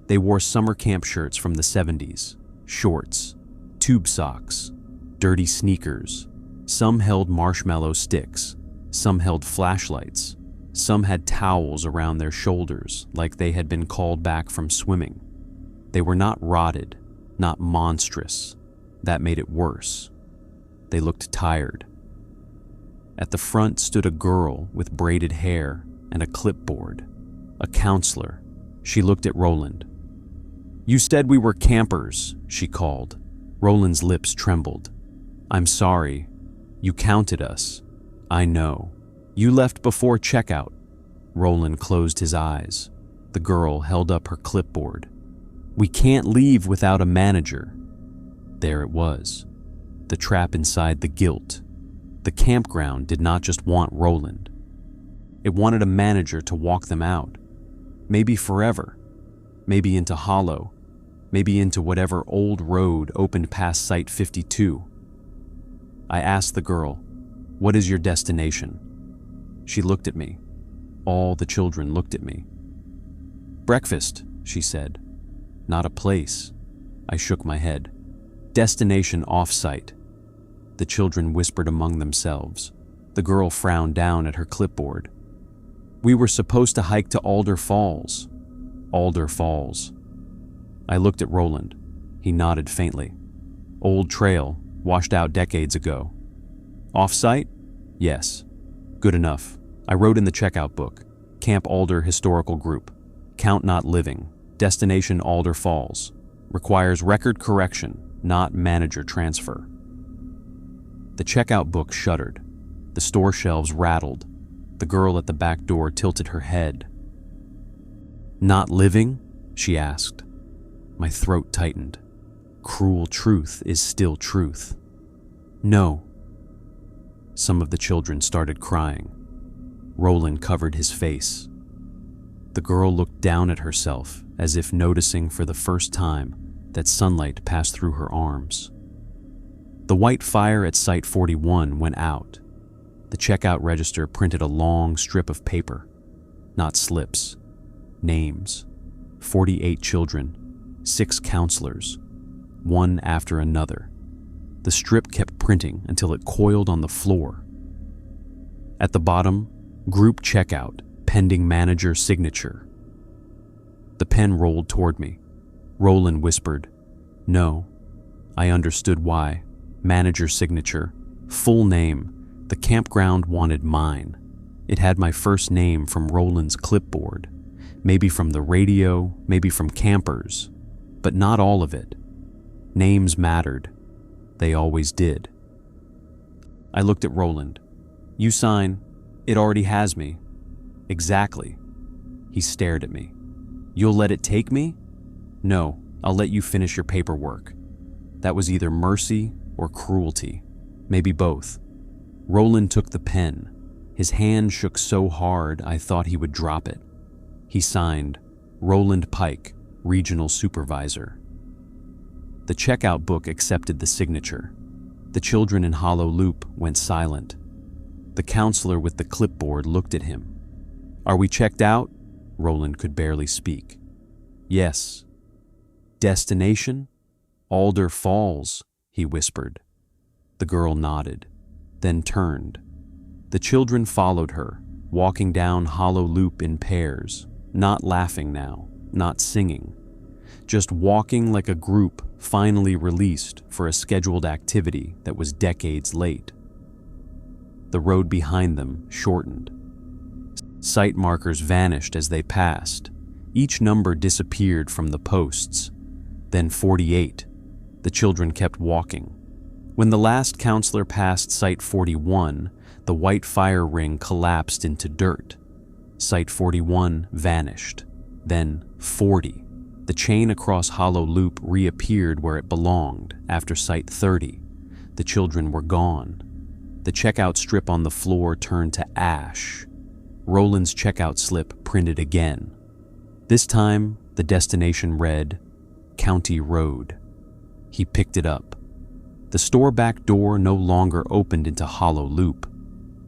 They wore summer camp shirts from the 70s, shorts, tube socks, dirty sneakers. Some held marshmallow sticks, some held flashlights, some had towels around their shoulders like they had been called back from swimming. They were not rotted, not monstrous. That made it worse. They looked tired. At the front stood a girl with braided hair and a clipboard, a counselor. She looked at Roland. "You said we were campers," she called. Roland's lips trembled. "I'm sorry. You counted us. I know. You left before checkout." Roland closed his eyes. The girl held up her clipboard. "We can't leave without a manager." There it was. The trap inside the guilt. The campground did not just want Roland. It wanted a manager to walk them out. Maybe forever. Maybe into Hollow. Maybe into whatever old road opened past Site 52. I asked the girl, "What is your destination?" She looked at me. All the children looked at me. "Breakfast," she said. "Not a place." I shook my head. "Destination off-site." The children whispered among themselves. The girl frowned down at her clipboard. "We were supposed to hike to Alder Falls." Alder Falls. I looked at Roland. He nodded faintly. "Old trail, washed out decades ago." "Off-site?" "Yes." "Good enough." I wrote in the checkout book, "Camp Alder Historical Group. Count not living. Destination Alder Falls. Requires record correction, not manager transfer." The checkout book shuddered. The store shelves rattled. The girl at the back door tilted her head. "Not living?" she asked. My throat tightened. Cruel truth is still truth. "No." Some of the children started crying. Roland covered his face. The girl looked down at herself as if noticing for the first time that sunlight passed through her arms. The white fire at Site 41 went out. The checkout register printed a long strip of paper. Not slips. Names. 48 children. 6 counselors. One after another. The strip kept printing until it coiled on the floor. At the bottom, group checkout, pending manager signature. The pen rolled toward me. Roland whispered, "No." I understood why. Manager signature, full name. The campground wanted mine. It had my first name from Roland's clipboard. Maybe from the radio, maybe from campers. But not all of it. Names mattered. They always did. I looked at Roland. "You sign. It already has me." "Exactly." He stared at me. "You'll let it take me?" "No, I'll let you finish your paperwork." That was either mercy or cruelty. Maybe both. Roland took the pen. His hand shook so hard I thought he would drop it. He signed, "Roland Pike, Regional Supervisor." The checkout book accepted the signature. The children in Hollow Loop went silent. The counselor with the clipboard looked at him. "Are we checked out?" Roland could barely speak. "Yes." "Destination?" "Alder Falls," he whispered. The girl nodded, then turned. The children followed her, walking down Hollow Loop in pairs, not laughing now, not singing, just walking like a group finally released for a scheduled activity that was decades late. The road behind them shortened. Sight markers vanished as they passed. Each number disappeared from the posts. Then 48. The children kept walking. When the last counselor passed Site 41, the white fire ring collapsed into dirt. Site 41 vanished. Then 40. The chain across Hollow Loop reappeared where it belonged after Site 30. The children were gone. The checkout strip on the floor turned to ash. Roland's checkout slip printed again. This time, the destination read, County Road. He picked it up. The store back door no longer opened into Hollow Loop.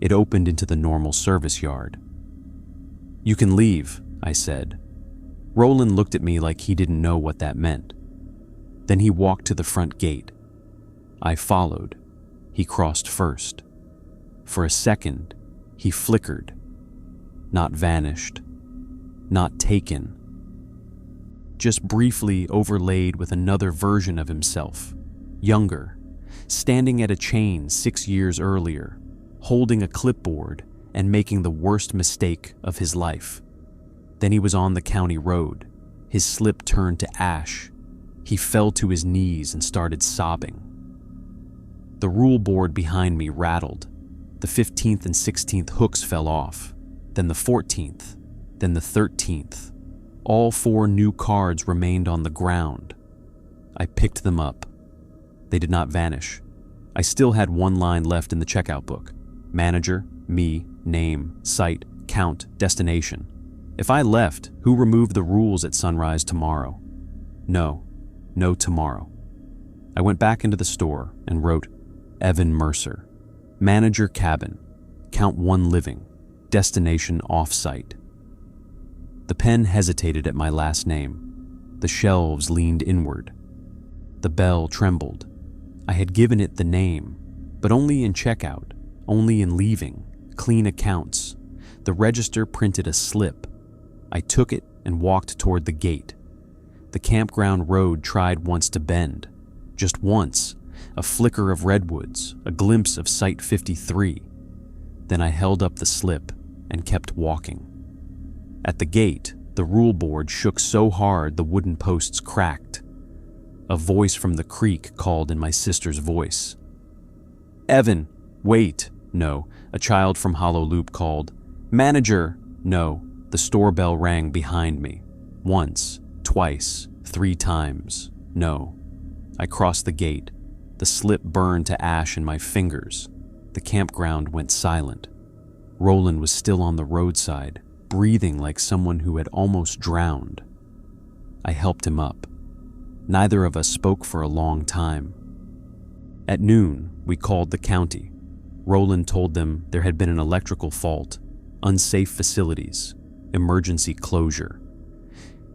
It opened into the normal service yard. "You can leave," I said. Roland looked at me like he didn't know what that meant. Then he walked to the front gate. I followed. He crossed first. For a second, he flickered. Not vanished. Not taken. Just briefly overlaid with another version of himself. Younger, standing at a chain 6 years earlier, holding a clipboard and making the worst mistake of his life. Then he was on the county road. His slip turned to ash. He fell to his knees and started sobbing. The rule board behind me rattled. The 15th and 16th hooks fell off. Then the 14th. Then the 13th. All 4 new cards remained on the ground. I picked them up. They did not vanish. I still had one line left in the checkout book. Manager, me, name, site, count, destination. If I left, who removed the rules at sunrise tomorrow? No tomorrow. I went back into the store and wrote, Evan Mercer. Manager cabin. Count 1 living. Destination off-site. The pen hesitated at my last name. The shelves leaned inward. The bell trembled. I had given it the name, but only in checkout, only in leaving, clean accounts. The register printed a slip. I took it and walked toward the gate. The campground road tried once to bend. Just once, a flicker of redwoods, a glimpse of Site 53. Then I held up the slip and kept walking. At the gate, the rule board shook so hard the wooden posts cracked. A voice from the creek called in my sister's voice. Evan, wait. No, a child from Hollow Loop called. Manager, no. The store bell rang behind me. Once, twice, 3 times. No. I crossed the gate. The slip burned to ash in my fingers. The campground went silent. Roland was still on the roadside, breathing like someone who had almost drowned. I helped him up. Neither of us spoke for a long time. At noon, we called the county. Roland told them there had been an electrical fault, unsafe facilities, emergency closure.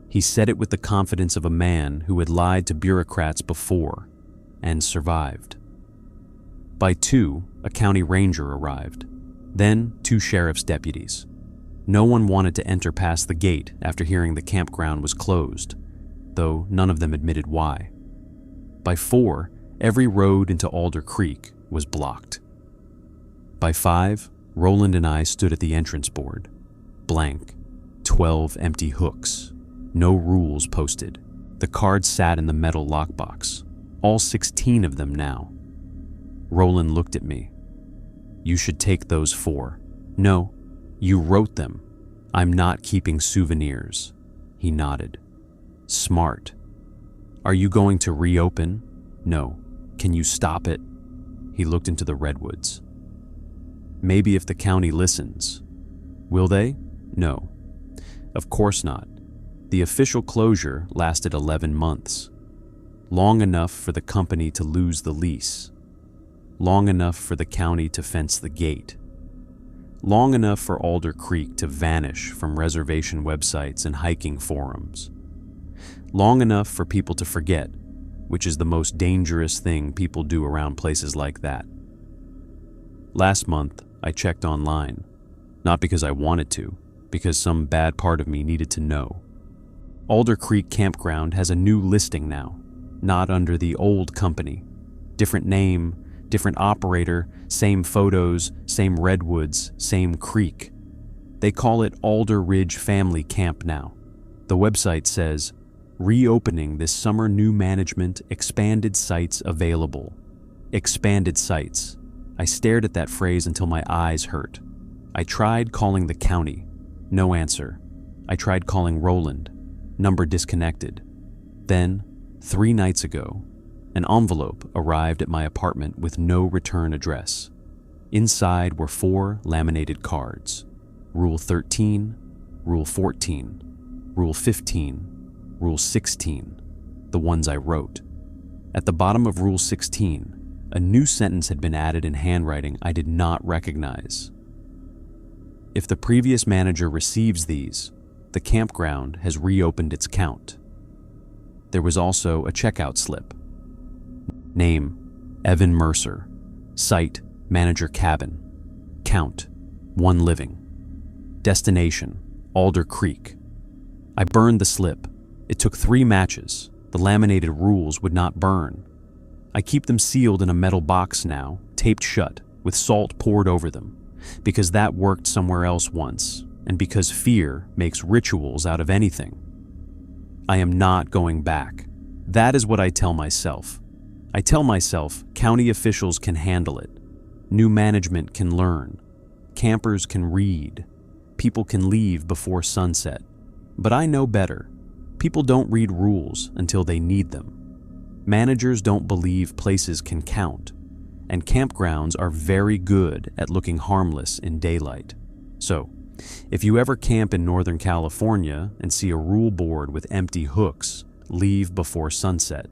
He said it with the confidence of a man who had lied to bureaucrats before and survived. By 2, a county ranger arrived. Then 2 sheriff's deputies. No one wanted to enter past the gate after hearing the campground was closed, though none of them admitted why. By 4, every road into Alder Creek was blocked. By 5, Roland and I stood at the entrance board. Blank. 12 empty hooks. No rules posted. The cards sat in the metal lockbox. All 16 of them now. Roland looked at me. You should take those 4. No, you wrote them. I'm not keeping souvenirs. He nodded. Smart. Are you going to reopen? No. Can you stop it? He looked into the redwoods. Maybe if the county listens. Will they? No. Of course not. The official closure lasted 11 months. Long enough for the company to lose the lease. Long enough for the county to fence the gate. Long enough for Alder Creek to vanish from reservation websites and hiking forums. Long enough for people to forget, which is the most dangerous thing people do around places like that. Last month, I checked online. Not because I wanted to, because some bad part of me needed to know. Alder Creek Campground has a new listing now, not under the old company. Different name, different operator, same photos, same redwoods, same creek. They call it Alder Ridge Family Camp now. The website says, reopening this summer, new management, expanded sites available. Expanded sites. I stared at that phrase until my eyes hurt. I tried calling the county. No answer. I tried calling Roland. Number disconnected. Then, 3 nights ago, an envelope arrived at my apartment with no return address. Inside were 4 laminated cards. Rule 13, Rule 14, Rule 15, Rule 16, the ones I wrote. At the bottom of Rule 16, a new sentence had been added in handwriting I did not recognize. If the previous manager receives these, the campground has reopened its count. There was also a checkout slip. Name, Evan Mercer. Site, Manager Cabin. Count, 1 living. Destination, Alder Creek. I burned the slip. It took 3 matches. The laminated rules would not burn. I keep them sealed in a metal box now, taped shut, with salt poured over them, because that worked somewhere else once, and because fear makes rituals out of anything. I am not going back. That is what I tell myself. I tell myself county officials can handle it. New management can learn. Campers can read. People can leave before sunset. But I know better. People don't read rules until they need them. Managers don't believe places can count. And campgrounds are very good at looking harmless in daylight. So, if you ever camp in Northern California and see a rule board with empty hooks, leave before sunset.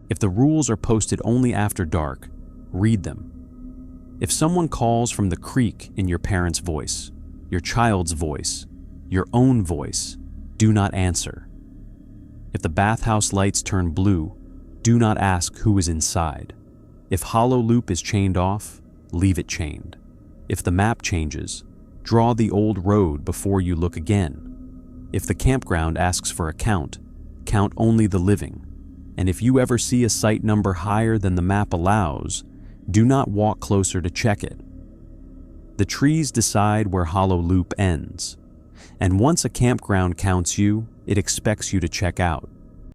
If the rules are posted only after dark, read them. If someone calls from the creek in your parents' voice, your child's voice, your own voice, do not answer. If the bathhouse lights turn blue, do not ask who is inside. If hollow loop is chained off, leave it chained. If the map changes, draw the old road before you look again. If the campground asks for a count, count only the living. And if you ever see a site number higher than the map allows, do not walk closer to check it. The trees decide where hollow loop ends. And once a campground counts you, it expects you to check out.